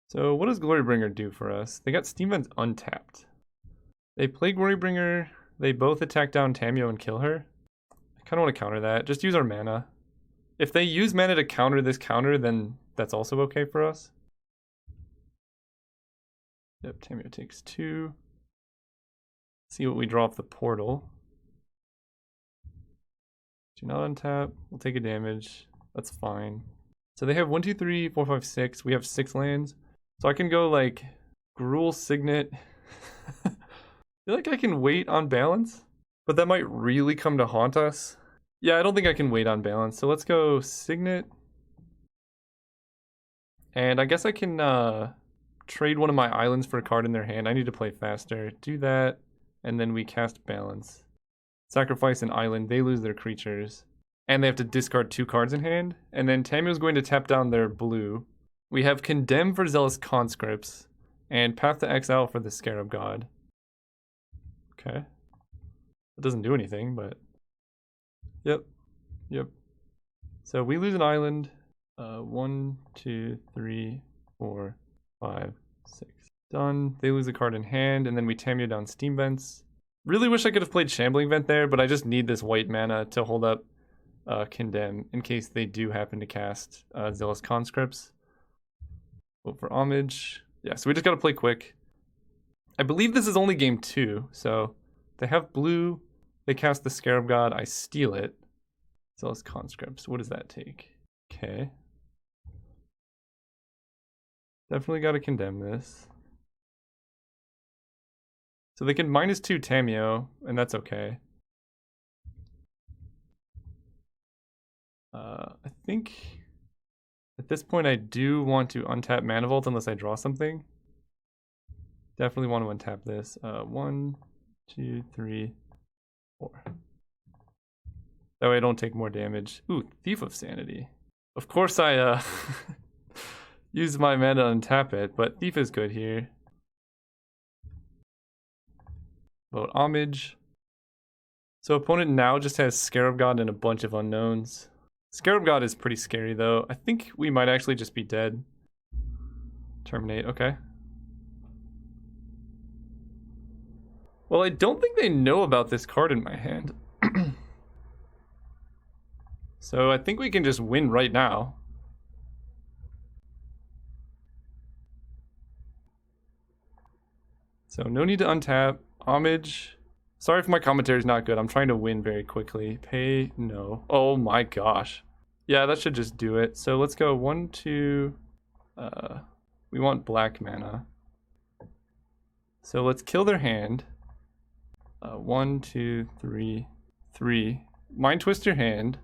So what does Glorybringer do for us? They got Steam Vents untapped. They play Glorybringer. They both attack down Tamiyo and kill her. I kind of want to counter that. Just use our mana. If they use mana to counter this counter, then that's also okay for us. Yep, Tamiyo takes 2. See what we draw off the portal. Do not untap. We'll take a damage. That's fine. So they have 1, 2, 3, 4, 5, 6. We have 6 lands. So I can go like Gruul Signet. I feel like I can wait on Balance, but that might really come to haunt us. Yeah, I don't think I can wait on Balance. So let's go Signet. And I guess I can trade one of my islands for a card in their hand. I need to play faster. Do that, and then we cast Balance. Sacrifice an island. They lose their creatures. And they have to discard 2 cards in hand. And then Tamiyo's going to tap down their blue. We have Condemn for Zealous Conscripts. And Path to Exile for the Scarab God. Okay. It doesn't do anything, but... Yep. So we lose an island. 1, 2, 3, 4, 5, 6. Done. They lose a card in hand, and then we Tamiyo down Steam Vents. Really wish I could have played Shambling Vent there, but I just need this white mana to hold up Condemn in case they do happen to cast Zealous Conscripts. Vote for Homage. Yeah, so we just gotta play quick. I believe this is only game 2, so they have blue. They cast the Scarab God. I steal it. Zealous Conscripts. What does that take? Okay. Definitely gotta condemn this. So they can -2 Tamiyo, and that's okay. I think at this point I do want to untap Mana Vault unless I draw something. Definitely want to untap this. 1, 2, 3, 4. That way I don't take more damage. Ooh, Thief of Sanity. Of course I use my mana to untap it, but Thief is good here. Vote Homage. So opponent now just has Scarab God and a bunch of unknowns. Scarab God is pretty scary though. I think we might actually just be dead. Terminate, okay. Well, I don't think they know about this card in my hand. So I think we can just win right now. So no need to untap. Homage. Sorry if my commentary is not good. I'm trying to win very quickly. Pay, no. Oh my gosh. Yeah, that should just do it. So let's go 1, 2. We want black mana. So let's kill their hand. 1, 2, 3, 3. Mind Twist your hand.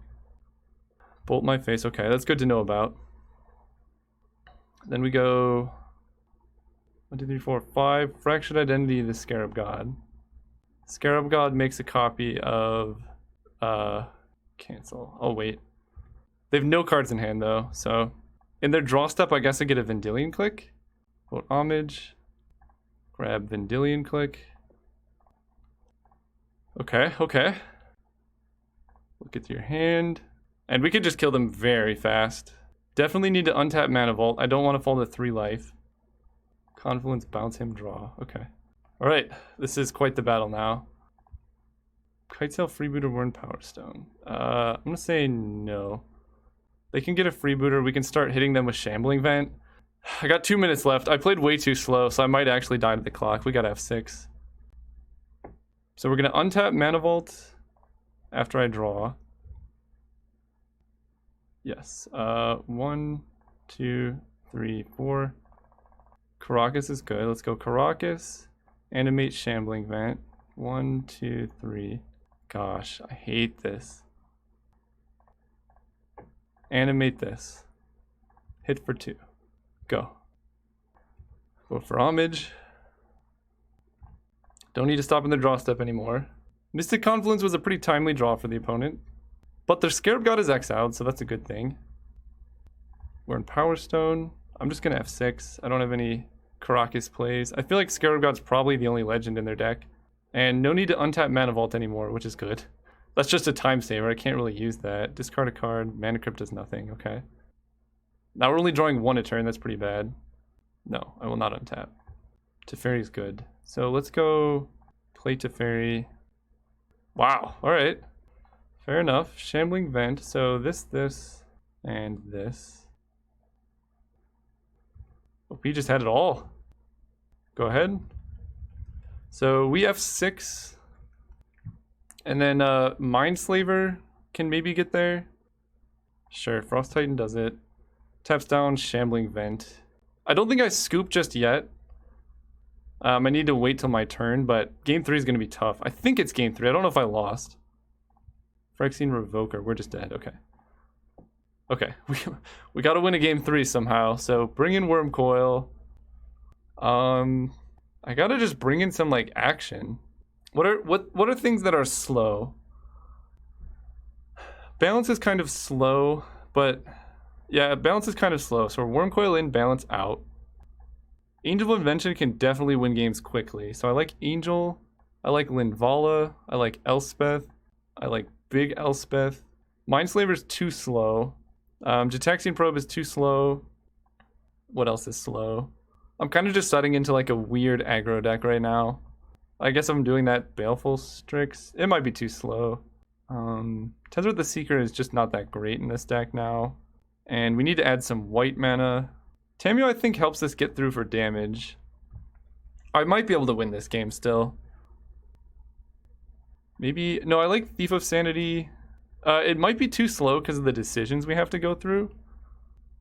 Bolt my face. Okay, that's good to know about. Then we go 1, 2, 3, 4, 5. Fractured Identity of the Scarab God. Scarab God makes a copy of cancel. Oh wait. They have no cards in hand though, so in their draw step I guess I get a Vendilion Click. Vote Homage. Grab Vendilion Click. Okay. Look at your hand. And we could just kill them very fast. Definitely need to untap Mana Vault. I don't want to fall to 3 life. Confluence, bounce him, draw. Okay. All right, this is quite the battle now. Kitesail, Freebooter, Warren, Power Stone. I'm gonna say no. They can get a freebooter. We can start hitting them with Shambling Vent. I got 2 minutes left. I played way too slow, so I might actually die to the clock. We got F6. So we're gonna untap Mana Vault after I draw. Yes. 1, 2, 3, 4. Karakas is good. Let's go Karakas. Animate Shambling Vent. 1, 2, 3. Gosh, I hate this. Animate this. Hit for 2. Go. Vote for Homage. Don't need to stop in the draw step anymore. Mystic Confluence was a pretty timely draw for the opponent. But their Scarab God is exiled, so that's a good thing. We're in Power Stone. I'm just going to F6. I don't have any Karakas plays. I feel like Scarab God's probably the only legend in their deck. And no need to untap Mana Vault anymore, which is good. That's just a time saver. I can't really use that. Discard a card. Mana Crypt does nothing. Okay. Now we're only drawing 1 a turn. That's pretty bad. No, I will not untap. Teferi's good. So let's go play Teferi. Wow. All right. Fair enough. Shambling Vent. So this, and this. Oh, we just had it all. Go ahead. So we F6. And then Mindslaver can maybe get there. Sure, Frost Titan does it. Taps down Shambling Vent. I don't think I scoop just yet. I need to wait till my turn, but game 3 is going to be tough. I think it's game 3. I don't know if I lost. Phyrexian Revoker. We're just dead. Okay. Okay. We got to win a game 3 somehow. So bring in Wormcoil. I got to just bring in some like action. What are things that are slow? Balance is kind of slow, but yeah, balance is kind of slow. So Wormcoil in, balance out. Angel of Invention can definitely win games quickly. So I like Angel, I like Linvala, I like Elspeth, I like Big Elspeth. Mindslaver is too slow. Jataxian Probe is too slow. What else is slow? I'm kind of just setting into like a weird aggro deck right now. I guess I'm doing that Baleful Strix. It might be too slow. Tezzeret the Seeker is just not that great in this deck now. And we need to add some white mana. Tamiyo, I think, helps us get through for damage. I might be able to win this game still. Maybe... No, I like Thief of Sanity. It might be too slow because of the decisions we have to go through.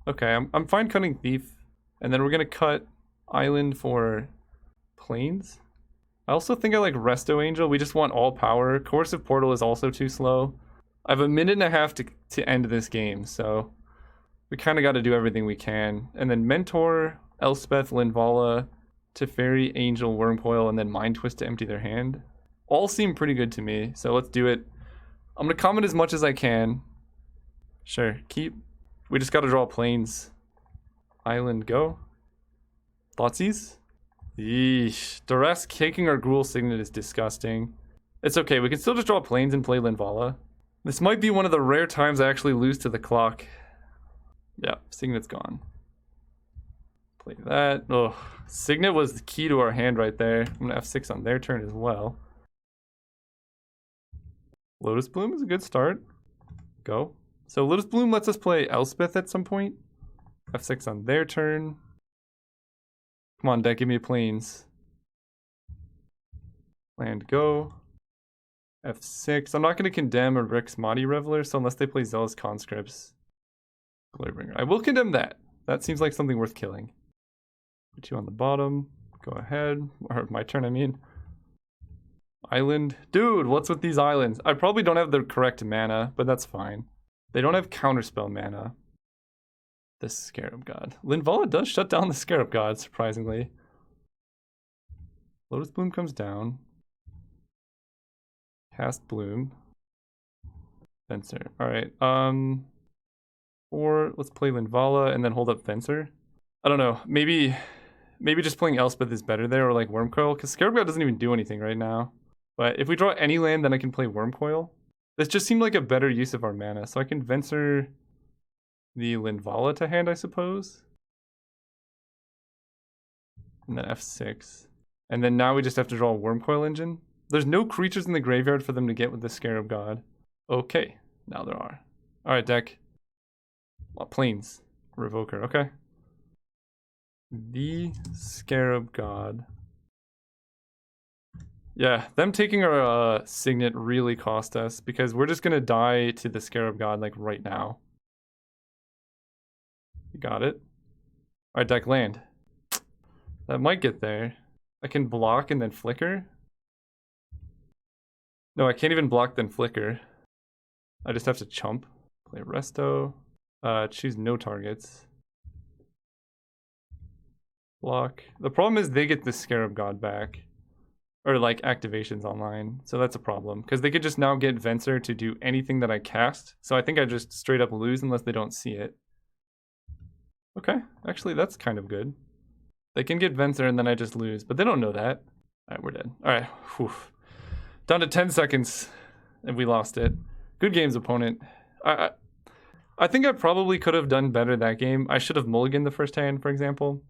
Okay, I'm fine cutting Thief. And then we're going to cut Island for Plains. I also think I like Resto Angel. We just want all power. Coercive Portal is also too slow. I have a minute and a half to end this game, so we kind of got to do everything we can. And then Mentor, Elspeth, Linvala, Teferi, Angel, Wormcoil, and then Mind Twist to empty their hand. All seem pretty good to me, so let's do it. I'm going to comment as much as I can. Sure, keep. We just got to draw Plains. Island, go. Thoughtseize? Yeesh. Duress kicking our Gruul Signet is disgusting. It's okay, we can still just draw Plains and play Linvala. This might be one of the rare times I actually lose to the clock. Yeah, Signet's gone. Play that. Oh, Signet was the key to our hand right there. I'm gonna F6 on their turn as well. Lotus Bloom is a good start. Go. So Lotus Bloom lets us play Elspeth at some point. F6 on their turn. Come on, deck, give me a Plains. Land, go. F6. I'm not going to condemn a Rix Mahdi Reveler, so unless they play Zealous Conscripts. Glorybringer. I will condemn that. That seems like something worth killing. Put you on the bottom. Go ahead. Or my turn, I mean. Island. Dude, what's with these islands? I probably don't have the correct mana, but that's fine. They don't have Counterspell mana. The Scarab God. Linvala does shut down the Scarab God, surprisingly. Lotus Bloom comes down. Cast Bloom. Fencer. Alright, or let's play Linvala and then hold up Fencer. I don't know, maybe just playing Elspeth is better there, or like Wormcoil, because Scarab God doesn't even do anything right now. But if we draw any land, then I can play Wormcoil. This just seemed like a better use of our mana, so I can Venser the Linvala to hand, I suppose. And then F6. And then now we just have to draw a Wormcoil Engine. There's no creatures in the graveyard for them to get with the Scarab God. Okay, now there are. Alright, deck. Plains. Revoker, okay. The Scarab God. Yeah, them taking our Signet really cost us because we're just gonna die to the Scarab God like right now. You got it. Alright, deck, land. That might get there. I can block and then flicker. No, I can't even block then flicker. I just have to chump. Play Resto. Choose no targets. Block. The problem is they get the Scarab God back. Or like activations online. So that's a problem. Because they could just now get Venser to do anything that I cast. So I think I just straight up lose unless they don't see it. Okay, actually that's kind of good. They can get Venser and then I just lose, but they don't know that. Alright, we're dead. Alright, down to 10 seconds and we lost it. Good games, opponent. I think I probably could have done better that game. I should have mulliganed the first hand, for example.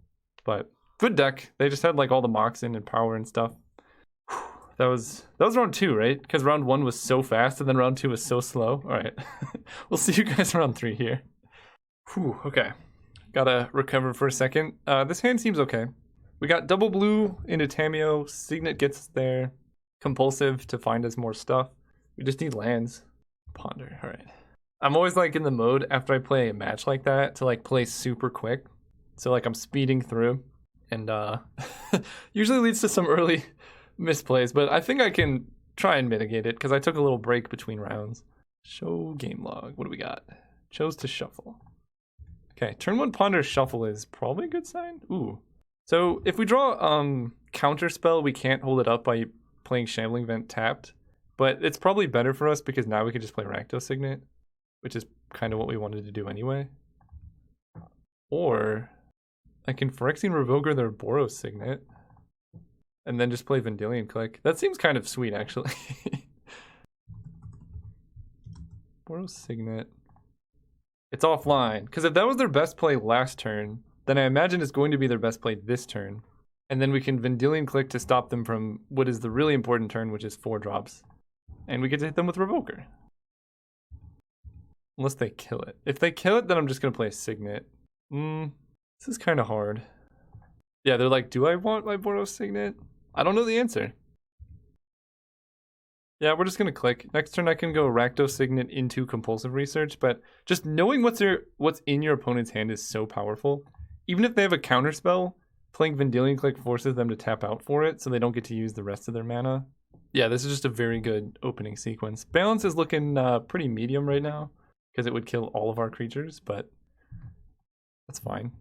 But good deck. They just had like all the Moxin and power and stuff. That was round 2, right? Because round 1 was so fast and then round 2 was so slow. Alright. We'll see you guys round 3 here. Okay. Gotta recover for a second. This hand seems okay. We got double blue into Tameo. Signet gets there. Compulsive to find us more stuff. We just need lands. Ponder. Alright. I'm always like in the mode after I play a match like that to like play super quick. So like I'm speeding through. And usually leads to some early misplays. But I think I can try and mitigate it because I took a little break between rounds. Show game log. What do we got? Chose to shuffle. Okay, turn 1 Ponder Shuffle is probably a good sign. Ooh. So if we draw counter spell, we can't hold it up by playing Shambling Vent tapped. But it's probably better for us because now we can just play Rakdos Signet, which is kind of what we wanted to do anyway. Or I can Phyrexian Revoker their Boros Signet and then just play Vendilion Click. That seems kind of sweet, actually. Boros Signet. It's offline, because if that was their best play last turn, then I imagine it's going to be their best play this turn. And then we can Vendilion Click to stop them from what is the really important turn, which is 4 drops. And we get to hit them with Revoker. Unless they kill it. If they kill it, then I'm just going to play a Signet. This is kind of hard. Yeah, they're like, do I want my Boros Signet? I don't know the answer. Yeah, we're just going to click. Next turn I can go Rakdos Signet into Compulsive Research, but just knowing what's in your opponent's hand is so powerful. Even if they have a counter spell, playing Vendilion Click forces them to tap out for it, so they don't get to use the rest of their mana. Yeah, this is just a very good opening sequence. Balance is looking pretty medium right now, because it would kill all of our creatures, but that's fine.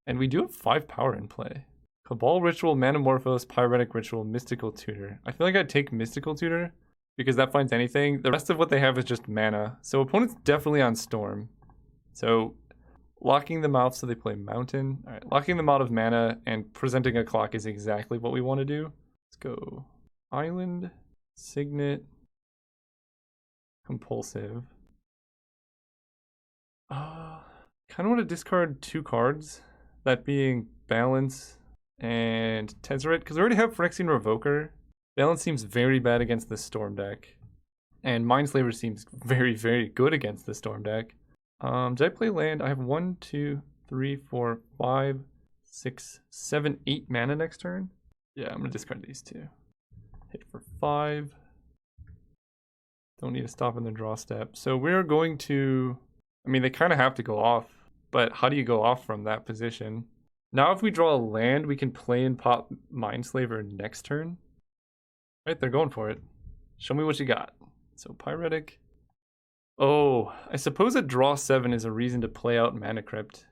And we do have 5 power in play. Cabal Ritual, Manamorphose, Pyretic Ritual, Mystical Tutor. I feel like I'd take Mystical Tutor, because that finds anything. The rest of what they have is just mana. So opponent's definitely on Storm. So locking them out so they play Mountain. All right, locking them out of mana and presenting a clock is exactly what we want to do. Let's go Island, Signet, Compulsive. Kind of want to discard 2 cards. That being Balance and Tezzeret, because we already have Phyrexian Revoker. Balance seems very bad against the Storm deck. And Mindslaver seems very, very good against the Storm deck. Did I play land? I have 1, 2, 3, 4, 5, 6, 7, 8 mana next turn. Yeah, I'm going to discard these 2. Hit for 5. Don't need to stop in the draw step. So we're going to... I mean, they kind of have to go off. But how do you go off from that position? Now if we draw a land, we can play and pop Mindslaver next turn. Right, they're going for it. Show me what you got. So Pyretic. Oh, I suppose a draw 7 is a reason to play out Mana Crypt.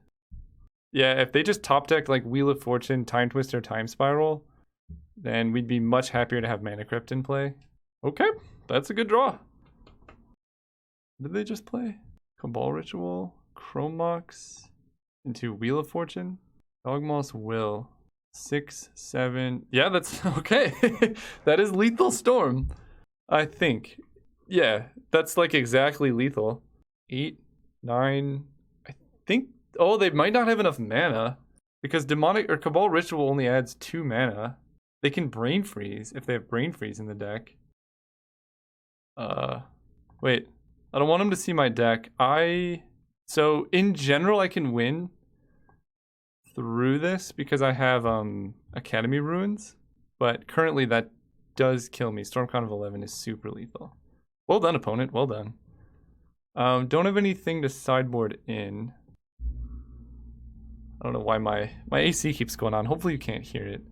Yeah, if they just top deck like Wheel of Fortune, Time Twister, Time Spiral, then we'd be much happier to have Mana Crypt in play. Okay, that's a good draw. What did they just play? Cabal Ritual, Chromox into Wheel of Fortune, Dogmoss Will. 6, 7. Yeah, that's okay. That is lethal Storm, I think. Yeah, that's like exactly lethal. 8, 9. I think. Oh, they might not have enough mana because Demonic or Cabal Ritual only adds 2 mana. They can Brain Freeze if they have Brain Freeze in the deck. Wait. I don't want them to see my deck. So in general, I can win through this because I have Academy Ruins. But currently that does kill me. Stormcon of 11 is super lethal. Well done, opponent. Well done. Don't have anything to sideboard in. I don't know why my AC keeps going on. Hopefully you can't hear it.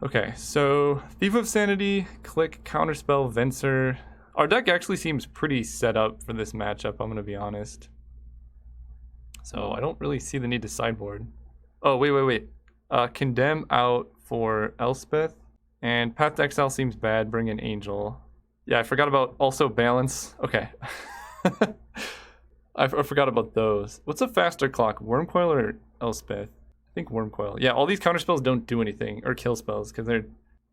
Okay, so Thief of Sanity, Click, Counterspell, Venser. Our deck actually seems pretty set up for this matchup, I'm going to be honest. So I don't really see the need to sideboard. Oh, wait. Condemn out for Elspeth. And Path to Exile seems bad. Bring in Angel. Yeah, I forgot about also Balance. Okay. I forgot about those. What's a faster clock? Wormcoil or Elspeth? I think Wormcoil. Yeah, all these counterspells don't do anything, or kill spells, because they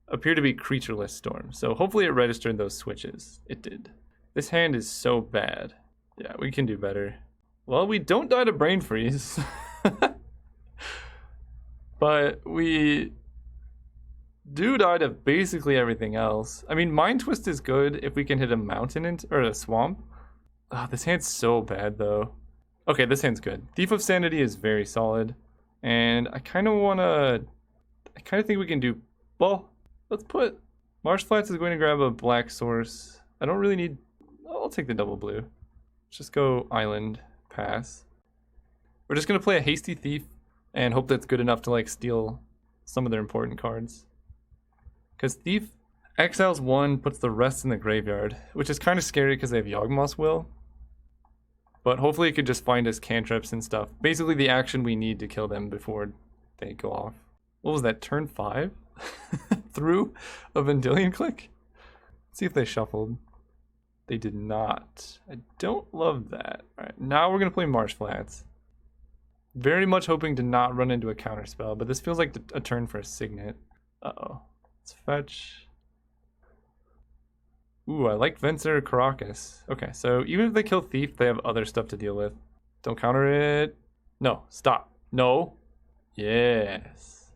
appear to be creatureless storms. So hopefully it registered those switches. It did. This hand is so bad. Yeah, we can do better. Well, we don't die to Brain Freeze. But we do die to basically everything else. I mean, Mind Twist is good if we can hit a mountain or a swamp. This hand's so bad, though. Okay, this hand's good. Thief of Sanity is very solid. And I kind of think we can do... Well, let's put... Marsh Flats is going to grab a black source. I don't really need... I'll take the double blue. Let's just go Island, pass. We're just going to play a Hasty Thief and hope that's good enough to, like, steal some of their important cards. Because Thief exiles one, puts the rest in the graveyard, which is kind of scary because they have Yawgmoth's Will. But hopefully it could just find us cantrips and stuff. Basically the action we need to kill them before they go off. What was that, turn 5? Through a Vendilion Click? Let's see if they shuffled. They did not. I don't love that. Alright, now we're going to play Marsh Flats. Very much hoping to not run into a counterspell, but this feels like a turn for a Signet. Uh-oh. Let's fetch. Ooh, I like Venser Caracas. Okay, so even if they kill Thief, they have other stuff to deal with. Don't counter it. No, stop. No. Yes.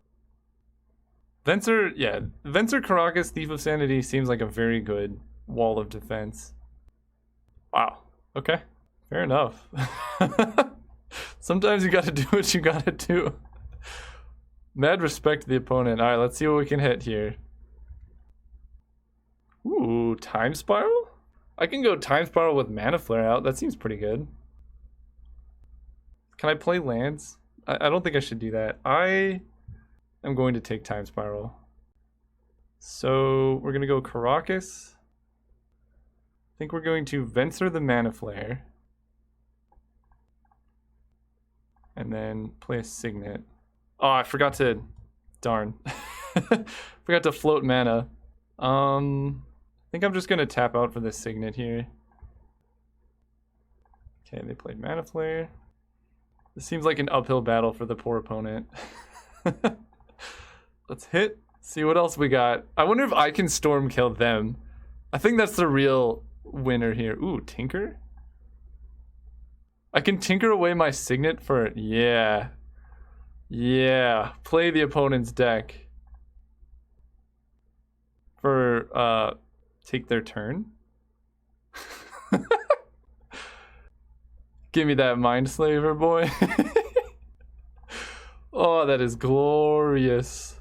Venser Caracas, Thief of Sanity seems like a very good wall of defense. Wow. Okay. Fair enough. Sometimes you gotta do what you gotta do. Mad respect to the opponent. Alright, let's see what we can hit here. Ooh, Time Spiral? I can go Time Spiral with Mana Flare out. That seems pretty good. Can I play lands? I don't think I should do that. I am going to take Time Spiral. So we're going to go Caracas. I think we're going to Venser the Mana Flare. And then play a Signet. Oh, I forgot to... Darn. Forgot to float mana. I think I'm just going to tap out for this Signet here. Okay, they played Mana Flare. This seems like an uphill battle for the poor opponent. Let's hit. See what else we got. I wonder if I can storm kill them. I think that's the real winner here. Ooh, Tinker? I can tinker away my Signet for... Yeah. Yeah. Play the opponent's deck. For, take their turn. Give me that Mind Slaver, boy. Oh, that is glorious.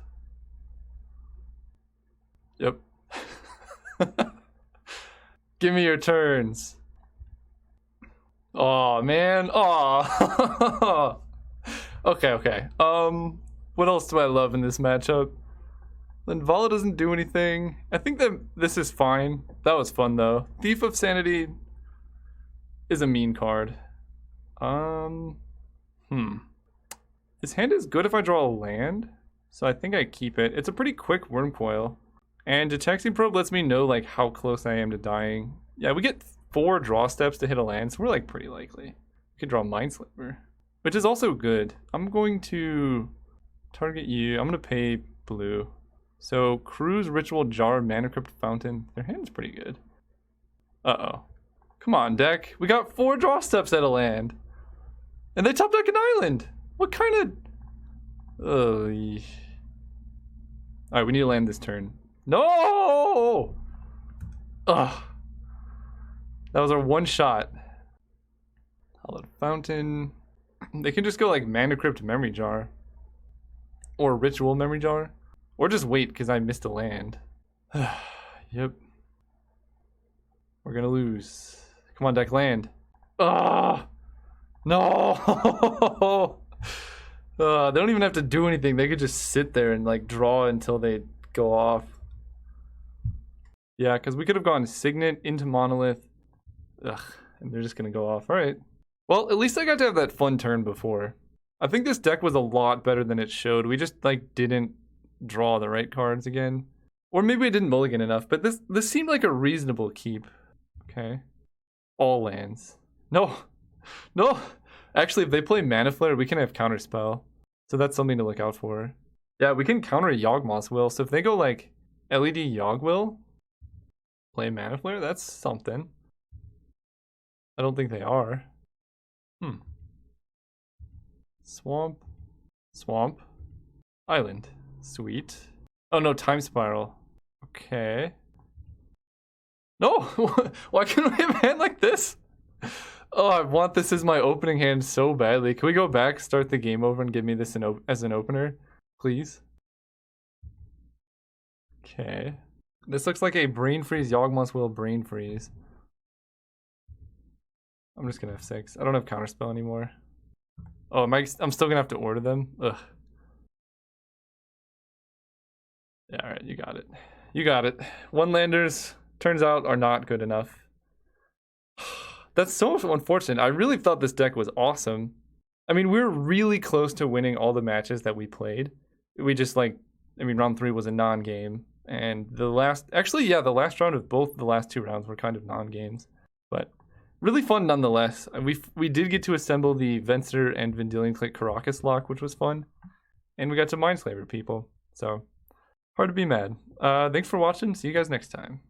Yep. Give me your turns. Oh, man. Oh. Okay. What else do I love in this matchup? Linvala doesn't do anything. I think that this is fine. That was fun, though. Thief of Sanity is a mean card. This hand is good if I draw a land, so I think I keep it. It's a pretty quick Wormcoil. And Detecting Probe lets me know, like, how close I am to dying. Yeah, we get 4 draw steps to hit a land, so we're, like, pretty likely. We could draw Mind Sliver, which is also good. I'm going to target you. I'm going to pay blue. So, Cruise, Ritual, Jar, Mana Crypt, Fountain. Their hand's pretty good. Uh-oh. Come on, deck. We got 4 draw steps at a land. And they top deck an island. What kind of... Alright, we need to land this turn. No! Ugh. That was our one shot. Hallowed Fountain. They can just go like Mana Crypt Memory Jar. Or Ritual Memory Jar. Or just wait because I missed a land. Yep. We're gonna lose. Come on, deck, land. Ah! No! They don't even have to do anything. They could just sit there and like draw until they go off. Yeah, because we could have gone Signet into Monolith. Ugh, and they're just gonna go off. Alright. Well, at least I got to have that fun turn before. I think this deck was a lot better than it showed. We just like didn't draw the right cards again. Or maybe I didn't mulligan enough, but this seemed like a reasonable keep. Okay. All lands. No. No! Actually, if they play Mana Flare, we can have Counterspell. So that's something to look out for. Yeah, we can counter Yawgmoth's Will. So if they go like LED Yawgwill, play Mana Flare, that's something. I don't think they are. Swamp. Swamp. Island. Sweet. Oh no, Time Spiral. Okay. No! Why can't we have a hand like this? Oh, I want this as my opening hand so badly. Can we go back, start the game over, and give me this as an opener? Please? Okay. This looks like a Brain Freeze, Yawgmoth's Will Brain Freeze. I'm just gonna F6. I don't have Counterspell anymore. Oh, I'm still gonna have to order them? Ugh. Yeah, alright, you got it. You got it. One-landers, turns out, are not good enough. That's so unfortunate. I really thought this deck was awesome. I mean, we were really close to winning all the matches that we played. We just like, I mean, round 3 was a non-game. And the last round of both the last 2 rounds were kind of non-games. But really fun nonetheless. We did get to assemble the Venser and Vendilion Click Karakas lock, which was fun. And we got to Mindslaver people. So, hard to be mad. Thanks for watching. See you guys next time.